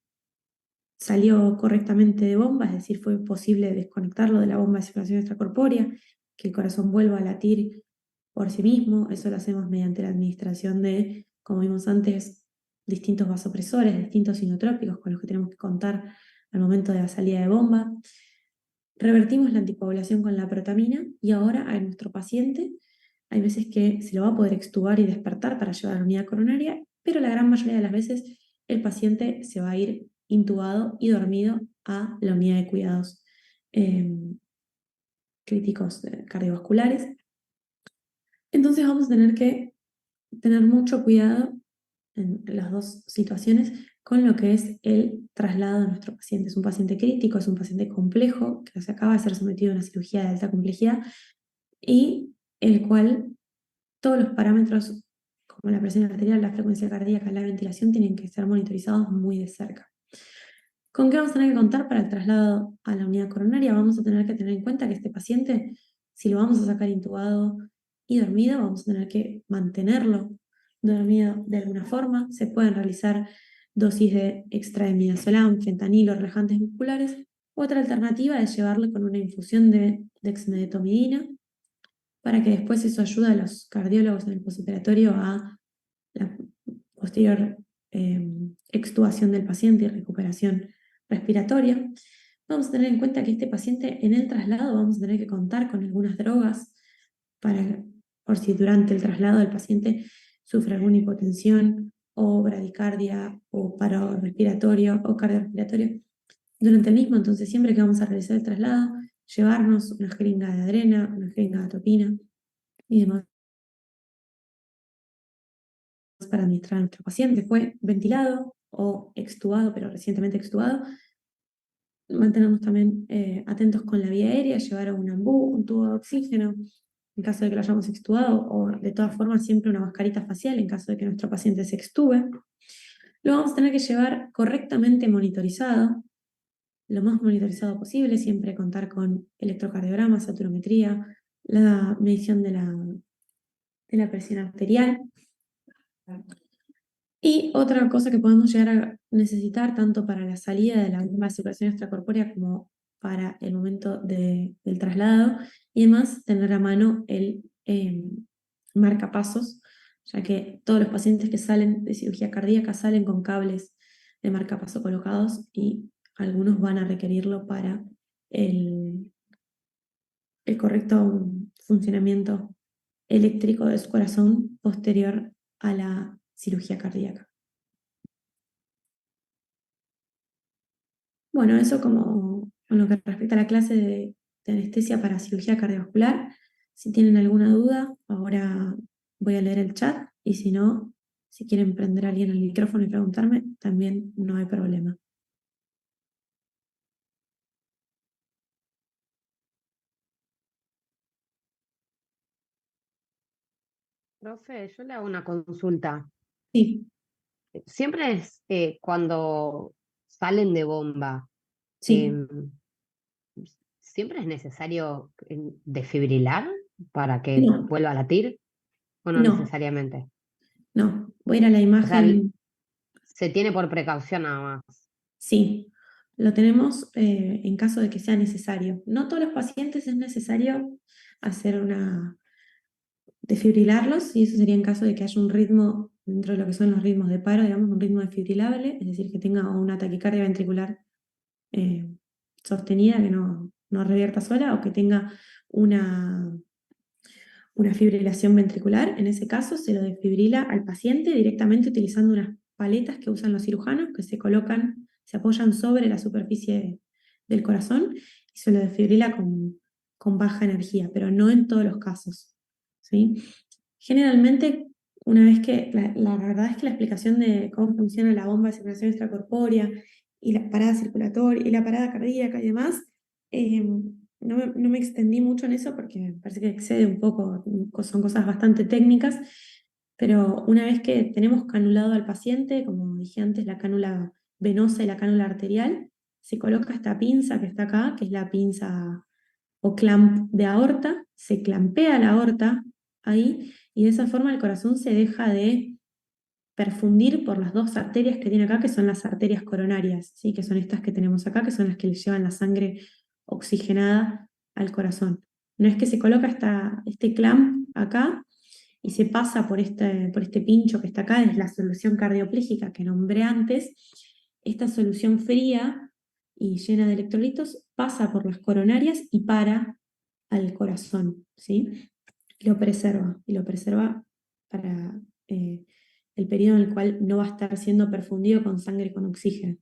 salió correctamente de bomba, es decir, fue posible desconectarlo de la bomba de circulación extracorpórea, que el corazón vuelva a latir por sí mismo. Eso lo hacemos mediante la administración de, como vimos antes, distintos vasopresores, distintos inotrópicos con los que tenemos que contar al momento de la salida de bomba. Revertimos la anticoagulación con la protamina y ahora a nuestro paciente hay veces que se lo va a poder extubar y despertar para llevar a la unidad coronaria, pero la gran mayoría de las veces el paciente se va a ir intubado y dormido a la unidad de cuidados críticos cardiovasculares. Entonces vamos a tener que tener mucho cuidado en las dos situaciones con lo que es el traslado de nuestro paciente. Es un paciente crítico, es un paciente complejo, que se acaba de ser sometido a una cirugía de alta complejidad y el cual todos los parámetros, como la presión arterial, la frecuencia cardíaca, la ventilación, tienen que ser monitorizados muy de cerca. ¿Con qué vamos a tener que contar para el traslado a la unidad coronaria? Vamos a tener que tener en cuenta que este paciente, si lo vamos a sacar intubado y dormido, vamos a tener que mantenerlo dormido de alguna forma. Se pueden realizar dosis de extra de midazolam, fentanilo, relajantes musculares. Otra alternativa es llevarlo con una infusión de dexmedetomidina para que después eso ayude a los cardiólogos en el postoperatorio a la posterior extubación del paciente y recuperación respiratoria. Vamos a tener en cuenta que este paciente en el traslado vamos a tener que contar con algunas drogas por si durante el traslado el paciente sufre alguna hipotensión o bradicardia o paro respiratorio o cardiorrespiratorio durante el mismo. Entonces siempre que vamos a realizar el traslado, llevarnos una jeringa de adrena, una jeringa de atropina y demás para administrar a nuestro paciente. Fue ventilado o extubado, pero recientemente extubado. Mantenernos también atentos con la vía aérea, llevar un ambú, un tubo de oxígeno, en caso de que lo hayamos extubado, o de todas formas siempre una mascarita facial en caso de que nuestro paciente se extube. Lo vamos a tener que llevar correctamente monitorizado, lo más monitorizado posible, siempre contar con electrocardiograma, saturometría, la medición de la presión arterial. Y otra cosa que podemos llegar a necesitar tanto para la salida de la misma circulación extracorpórea como para el momento del traslado y además tener a mano el marcapasos, ya que todos los pacientes que salen de cirugía cardíaca salen con cables de marcapaso colocados y algunos van a requerirlo para el correcto funcionamiento eléctrico de su corazón posterior a la cirugía cardíaca. Bueno, eso como con lo que respecta a la clase de anestesia para cirugía cardiovascular. Si tienen alguna duda, ahora voy a leer el chat y si no, si quieren prender a alguien el micrófono y preguntarme, también no hay problema. Profe, yo le hago una consulta. Sí, Siempre es cuando salen de bomba, sí, em, ¿siempre es necesario desfibrilar para que no, vuelva a latir o no no, necesariamente? no. Voy a ir a la O sea, imagen. se tiene por precaución nada más. Sí, lo tenemos en caso de que sea necesario. No todos los pacientes es necesario hacer desfibrilarlos, y eso sería en caso de que haya un ritmo dentro de lo que son los ritmos de paro, digamos, un ritmo desfibrilable, es decir, que tenga una taquicardia ventricular eh, sostenida, que no revierta sola, o que tenga una, una fibrilación ventricular. En ese caso se lo desfibrila al paciente directamente utilizando unas paletas que usan los cirujanos, que se colocan, se apoyan sobre la superficie del corazón y se lo desfibrila con baja energía, pero no en todos los casos, ¿sí? Generalmente, una vez que, la verdad es que la explicación de cómo funciona la bomba de circulación extracorpórea y la parada circulatoria y la parada cardíaca y demás, no me extendí mucho en eso porque me parece que excede un poco, son cosas bastante técnicas, pero una vez que tenemos canulado al paciente, como dije antes, la cánula venosa y la cánula arterial, se coloca esta pinza que está acá, que es la pinza o clamp de aorta, se clampea la aorta ahí y de esa forma el corazón se deja de perfundir por las dos arterias que tiene acá, que son las arterias coronarias, ¿sí? Que son estas que tenemos acá, que son las que le llevan la sangre oxigenada al corazón. No es que se coloca este clamp acá y se pasa por este pincho que está acá, es la solución cardioplégica que nombré antes. Esta solución fría y llena de electrolitos pasa por las coronarias y para al corazón, ¿sí? Y lo preserva para el periodo en el cual no va a estar siendo perfundido con sangre con oxígeno.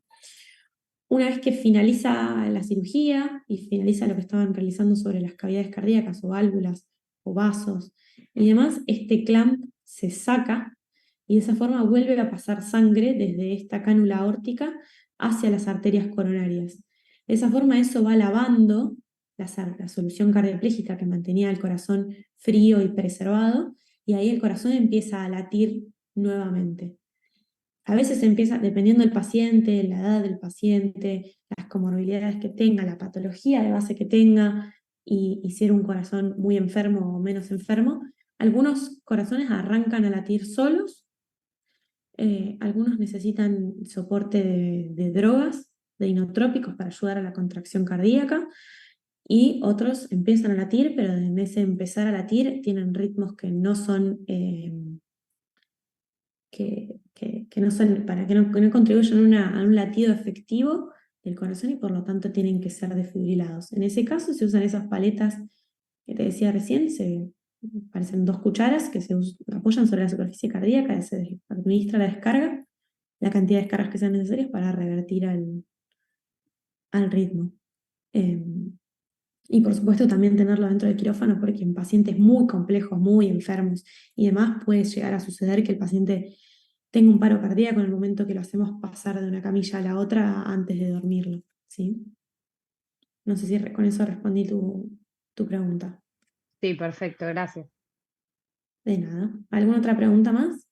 Una vez que finaliza la cirugía y finaliza lo que estaban realizando sobre las cavidades cardíacas o válvulas o vasos y demás, este clamp se saca y de esa forma vuelve a pasar sangre desde esta cánula aórtica hacia las arterias coronarias. De esa forma eso va lavando la solución cardioplégica que mantenía el corazón frío y preservado, y ahí el corazón empieza a latir nuevamente. A veces empieza, dependiendo del paciente, la edad del paciente, las comorbilidades que tenga, la patología de base que tenga, y si era un corazón muy enfermo o menos enfermo, algunos corazones arrancan a latir solos, algunos necesitan soporte de drogas, de inotrópicos para ayudar a la contracción cardíaca, y otros empiezan a latir, pero en ese empezar a latir tienen ritmos que no son, que no son, que no contribuyen a un latido efectivo del corazón, y por lo tanto tienen que ser desfibrilados. En ese caso se usan esas paletas que te decía recién, parecen 2 cucharas que se apoyan sobre la superficie cardíaca, se administra la descarga, la cantidad de descargas que sean necesarias para revertir al ritmo. Y por supuesto también tenerlo dentro del quirófano, porque en pacientes muy complejos, muy enfermos y demás, puede llegar a suceder que el paciente tenga un paro cardíaco en el momento que lo hacemos pasar de una camilla a la otra antes de dormirlo, ¿sí? No sé si con eso respondí tu pregunta. Sí, perfecto, gracias. De nada. ¿Alguna otra pregunta más?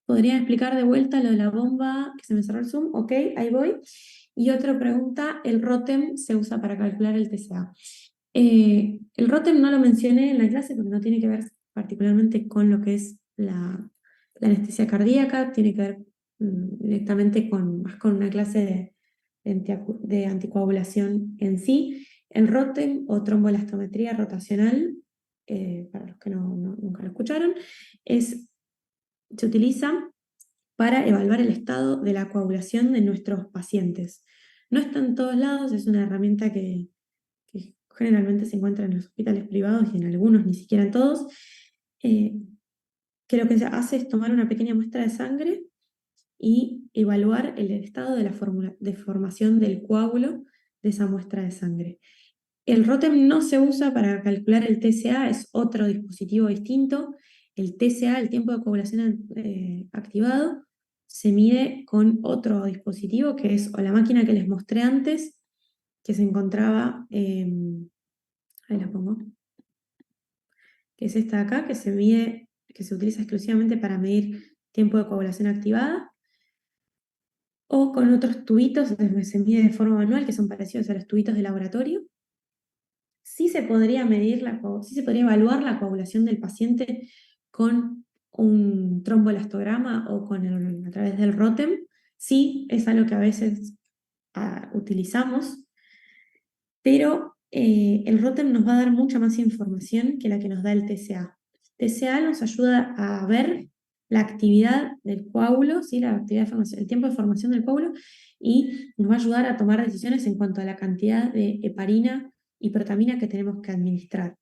¿Podrían explicar de vuelta lo de la bomba que se me cerró el Zoom? Ok, ahí voy. Y otra pregunta, el ROTEM se usa para calcular el TCA. El ROTEM no lo mencioné en la clase porque no tiene que ver particularmente con lo que es la anestesia cardíaca, tiene que ver directamente más con una clase de anticoagulación en sí. El ROTEM o tromboelastometría rotacional, para los que nunca lo escucharon, se utiliza para evaluar el estado de la coagulación de nuestros pacientes. No está en todos lados, es una herramienta que generalmente se encuentra en los hospitales privados y en algunos, ni siquiera en todos, que lo que se hace es tomar una pequeña muestra de sangre y evaluar el estado de formación del coágulo de esa muestra de sangre. El ROTEM no se usa para calcular el TCA, es otro dispositivo distinto. El TCA, el tiempo de coagulación activado, se mide con otro dispositivo que es o la máquina que les mostré antes, que se encontraba, ahí la pongo, que es esta de acá, que se utiliza exclusivamente para medir tiempo de coagulación activada, o con otros tubitos que se mide de forma manual, que son parecidos a los tubitos de laboratorio. Sí se podría sí se podría evaluar la coagulación del paciente con un tromboelastograma o a través del ROTEM. Sí, es algo que a veces utilizamos, pero el ROTEM nos va a dar mucha más información que la que nos da el TCA. El TCA nos ayuda a ver la actividad del coágulo, ¿sí? El tiempo de formación del coágulo, y nos va a ayudar a tomar decisiones en cuanto a la cantidad de heparina y protamina que tenemos que administrar.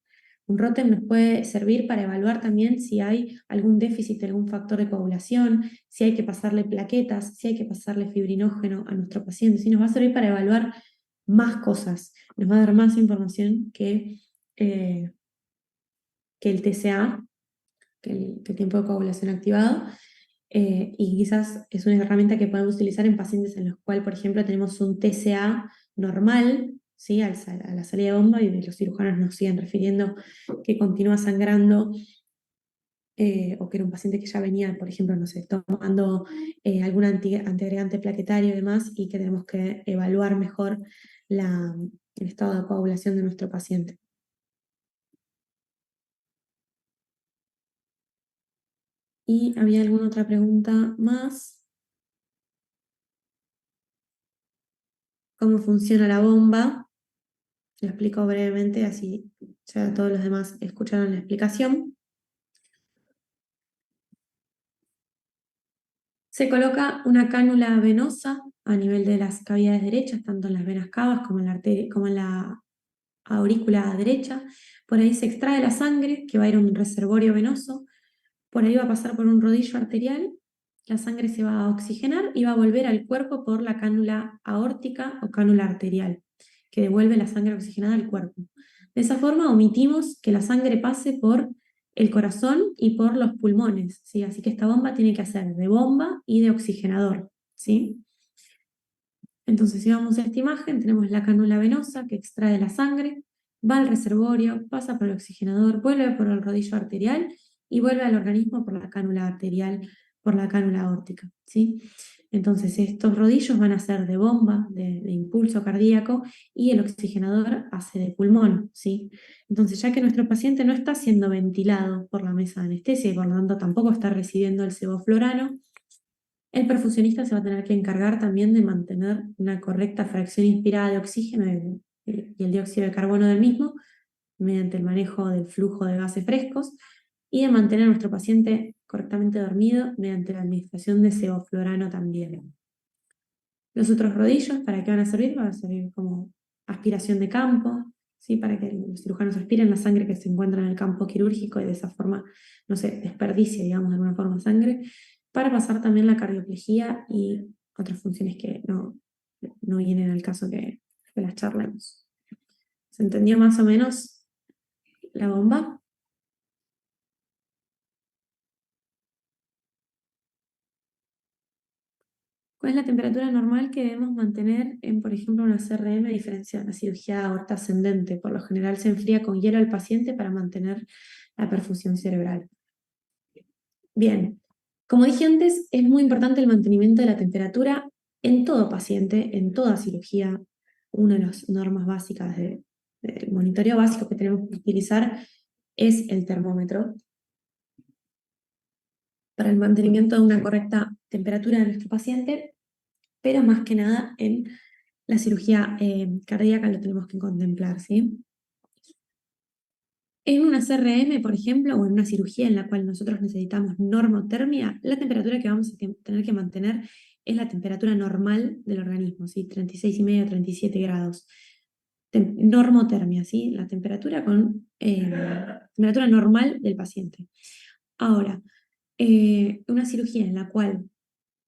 Un ROTEM nos puede servir para evaluar también si hay algún déficit de algún factor de coagulación, si hay que pasarle plaquetas, si hay que pasarle fibrinógeno a nuestro paciente, si nos va a servir para evaluar más cosas, nos va a dar más información eh, que el TCA, que el tiempo de coagulación activado, y quizás es una herramienta que podemos utilizar en pacientes en los cuales, por ejemplo, tenemos un TCA normal, ¿sí? A la salida de bomba, y los cirujanos nos siguen refiriendo que continúa sangrando, o que era un paciente que ya venía, por ejemplo, no sé, tomando algún antiagregante plaquetario y demás, y que tenemos que evaluar mejor el estado de coagulación de nuestro paciente. ¿Y había alguna otra pregunta más? ¿Cómo funciona la bomba? Lo explico brevemente, así ya todos los demás escucharon la explicación. Se coloca una cánula venosa a nivel de las cavidades derechas, tanto en las venas cavas como en la arteria, como en la aurícula derecha. Por ahí se extrae la sangre, que va a ir a un reservorio venoso. Por ahí va a pasar por un rodillo arterial. La sangre se va a oxigenar y va a volver al cuerpo por la cánula aórtica o cánula arterial, que devuelve la sangre oxigenada al cuerpo. De esa forma omitimos que la sangre pase por el corazón y por los pulmones, ¿sí? Así que esta bomba tiene que hacer de bomba y de oxigenador, ¿sí? Entonces, si vamos a esta imagen, tenemos la cánula venosa que extrae la sangre, va al reservorio, pasa por el oxigenador, vuelve por el rodillo arterial y vuelve al organismo por la cánula arterial, por la cánula aórtica, ¿sí? Entonces, estos rodillos van a ser de bomba, de impulso cardíaco, y el oxigenador hace de pulmón, ¿sí? Entonces, ya que nuestro paciente no está siendo ventilado por la mesa de anestesia y por lo tanto tampoco está recibiendo el sevoflurano, el perfusionista se va a tener que encargar también de mantener una correcta fracción inspirada de oxígeno y el dióxido de carbono del mismo, mediante el manejo del flujo de gases frescos, y de mantener a nuestro paciente correctamente dormido mediante la administración de sevoflurano también. Los otros rodillos, ¿para qué van a servir? Van a servir como aspiración de campo, ¿sí? Para que los cirujanos aspiren la sangre que se encuentra en el campo quirúrgico y de esa forma no se desperdicie, digamos, de alguna forma sangre, para pasar también la cardioplegía y otras funciones que no vienen al caso que las charlemos. ¿Se entendió más o menos la bomba? ¿Cuál es la temperatura normal que debemos mantener en, por ejemplo, una CRM a diferencia de la cirugía aorta ascendente? Por lo general se enfría con hielo al paciente para mantener la perfusión cerebral. Bien, como dije antes, es muy importante el mantenimiento de la temperatura en todo paciente, en toda cirugía. Una de las normas básicas del monitoreo básico que tenemos que utilizar es el termómetro para el mantenimiento de una correcta temperatura de nuestro paciente, pero más que nada en la cirugía cardíaca lo tenemos que contemplar, ¿sí? En una CRM, por ejemplo, o en una cirugía en la cual nosotros necesitamos normotermia, la temperatura que vamos a tener que mantener es la temperatura normal del organismo, ¿sí? 36,5 a 37 grados. Normotermia, ¿sí? La temperatura temperatura normal del paciente. Ahora, una cirugía en la cual,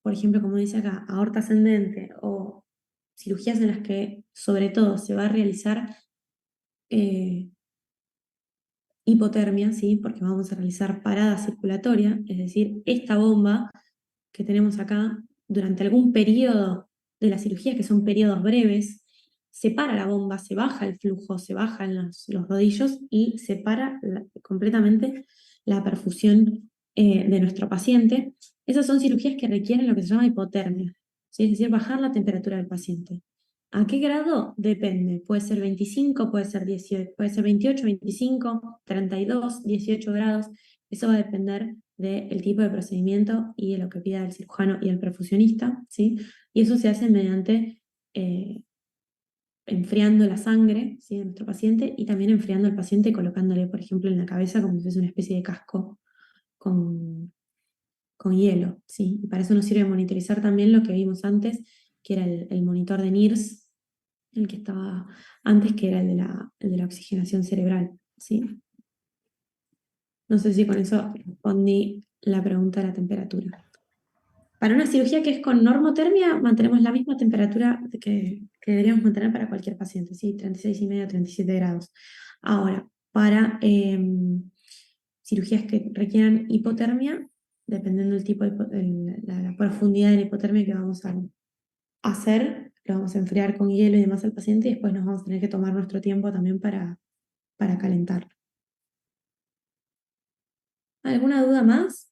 por ejemplo, como dice acá, aorta ascendente o cirugías en las que sobre todo se va a realizar hipotermia, ¿sí? Porque vamos a realizar parada circulatoria, es decir, esta bomba que tenemos acá, durante algún periodo de la cirugía, que son periodos breves, se para la bomba, se baja el flujo, se bajan los rodillos y se para completamente la perfusión de nuestro paciente. Esas son cirugías que requieren lo que se llama hipotermia, ¿sí? Es decir, bajar la temperatura del paciente. ¿A qué grado? Depende. Puede ser 25, puede ser 18, puede ser 28, 25, 32, 18 grados. Eso va a depender del tipo de procedimiento y de lo que pida el cirujano y el perfusionista, ¿sí? Y eso se hace mediante enfriando la sangre, ¿sí? De nuestro paciente y también enfriando al paciente colocándole, por ejemplo, en la cabeza como si fuese una especie de casco con, con hielo, ¿sí? Y para eso nos sirve monitorizar también lo que vimos antes, que era el monitor de NIRS, el que estaba antes, que era el de la oxigenación cerebral, ¿sí? No sé si con eso respondí la pregunta de la temperatura. Para una cirugía que es con normotermia, mantenemos la misma temperatura que deberíamos mantener para cualquier paciente, ¿sí? 36,5 a 37 grados. Ahora, para cirugías que requieran hipotermia, dependiendo del tipo la profundidad de la hipotermia que vamos a hacer, lo vamos a enfriar con hielo y demás al paciente y después nos vamos a tener que tomar nuestro tiempo también para calentar. ¿Alguna duda más?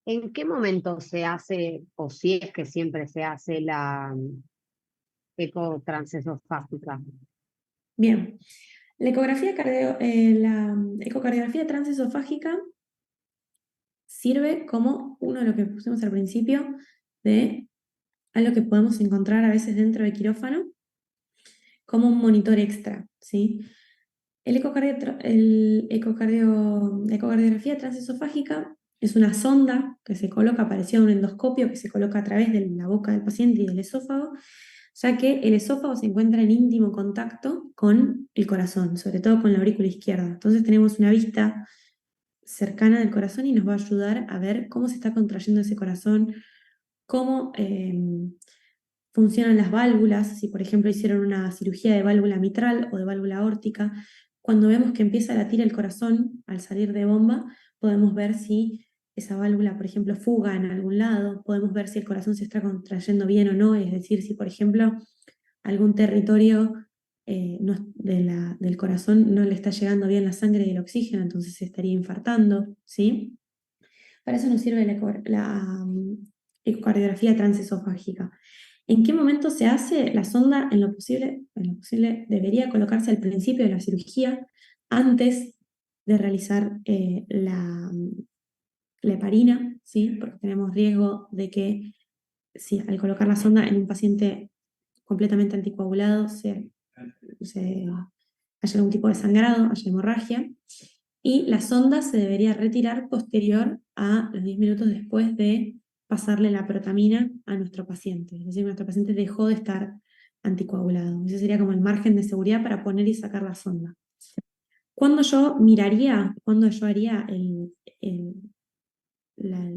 ¿En qué momento se hace, o si es que siempre se hace la eco transesofágica? Bien. La ecocardiografía transesofágica sirve como uno de lo que pusimos al principio de algo que podemos encontrar a veces dentro del quirófano como un monitor extra, ¿sí? La ecocardiografía transesofágica es una sonda que se coloca, parecida a un endoscopio, que se coloca a través de la boca del paciente y del esófago, ya que el esófago se encuentra en íntimo contacto con el corazón, sobre todo con la aurícula izquierda. Entonces tenemos una vista cercana del corazón y nos va a ayudar a ver cómo se está contrayendo ese corazón, cómo funcionan las válvulas, si por ejemplo hicieron una cirugía de válvula mitral o de válvula aórtica. Cuando vemos que empieza a latir el corazón al salir de bomba, podemos ver si esa válvula, por ejemplo, fuga en algún lado, podemos ver si el corazón se está contrayendo bien o no, es decir, si por ejemplo algún territorio del corazón no le está llegando bien la sangre y el oxígeno, entonces se estaría infartando, ¿sí? Para eso nos sirve ecocardiografía transesofágica. ¿En qué momento se hace? La sonda, en lo posible debería colocarse al principio de la cirugía, antes de realizar la heparina, ¿sí? Porque tenemos riesgo de que si al colocar la sonda en un paciente completamente anticoagulado haya algún tipo de sangrado, haya hemorragia, y la sonda se debería retirar posterior a los 10 minutos después de pasarle la protamina a nuestro paciente. Es decir, nuestro paciente dejó de estar anticoagulado. Ese sería como el margen de seguridad para poner y sacar la sonda. Cuando yo haría el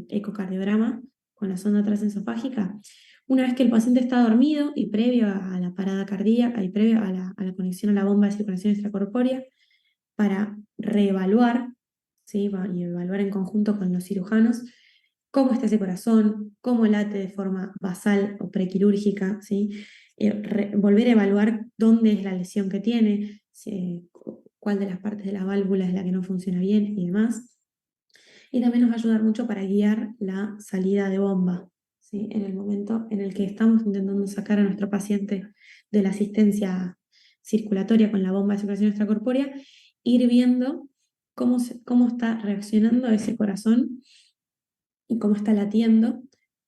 ecocardiograma con la sonda transesofágica? Una vez que el paciente está dormido y previo a la parada cardíaca y previo a la conexión a la bomba de circulación extracorpórea, para reevaluar, ¿sí? Y evaluar en conjunto con los cirujanos cómo está ese corazón, cómo late de forma basal o prequirúrgica, ¿sí? Volver a evaluar dónde es la lesión que tiene, cuál de las partes de la válvula es la que no funciona bien y demás. Y también nos va a ayudar mucho para guiar la salida de bomba, ¿sí? En el momento en el que estamos intentando sacar a nuestro paciente de la asistencia circulatoria con la bomba de circulación extracorpórea, ir viendo cómo está reaccionando ese corazón y cómo está latiendo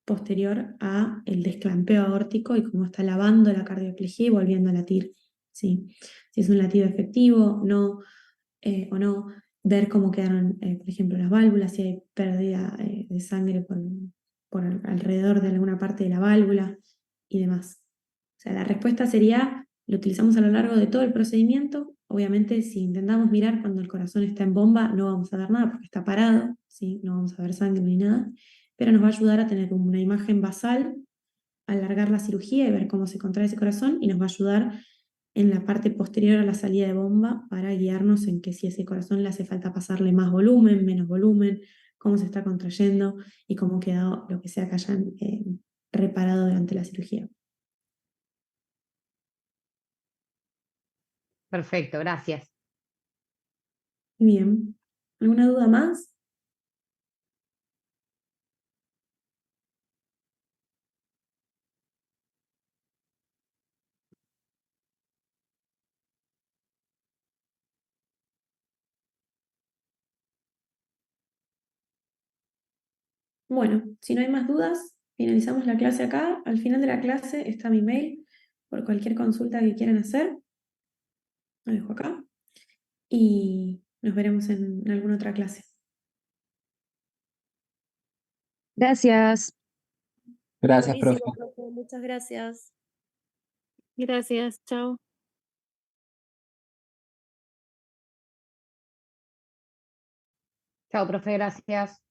posterior a el desclampeo aórtico y cómo está lavando la cardioplejía y volviendo a latir, ¿sí? Si es un latido efectivo, no, o no, ver cómo quedaron, por ejemplo, las válvulas, si hay pérdida de sangre por alrededor de alguna parte de la válvula y demás. O sea, la respuesta sería, lo utilizamos a lo largo de todo el procedimiento. Obviamente, si intentamos mirar cuando el corazón está en bomba, no vamos a ver nada porque está parado, ¿sí? No vamos a ver sangre ni nada, pero nos va a ayudar a tener una imagen basal, alargar la cirugía y ver cómo se contrae ese corazón, y nos va a ayudar en la parte posterior a la salida de bomba para guiarnos en que si ese corazón le hace falta pasarle más volumen, menos volumen, cómo se está contrayendo y cómo ha quedado lo que sea que hayan reparado durante la cirugía. Perfecto, gracias. Bien, ¿alguna duda más? Bueno, si no hay más dudas, finalizamos la clase acá. Al final de la clase está mi mail por cualquier consulta que quieran hacer. Lo dejo acá y nos veremos en alguna otra clase. Gracias. Gracias, profe. Buenísimo, profe. Muchas gracias. Gracias, chao. Chao, profe, gracias.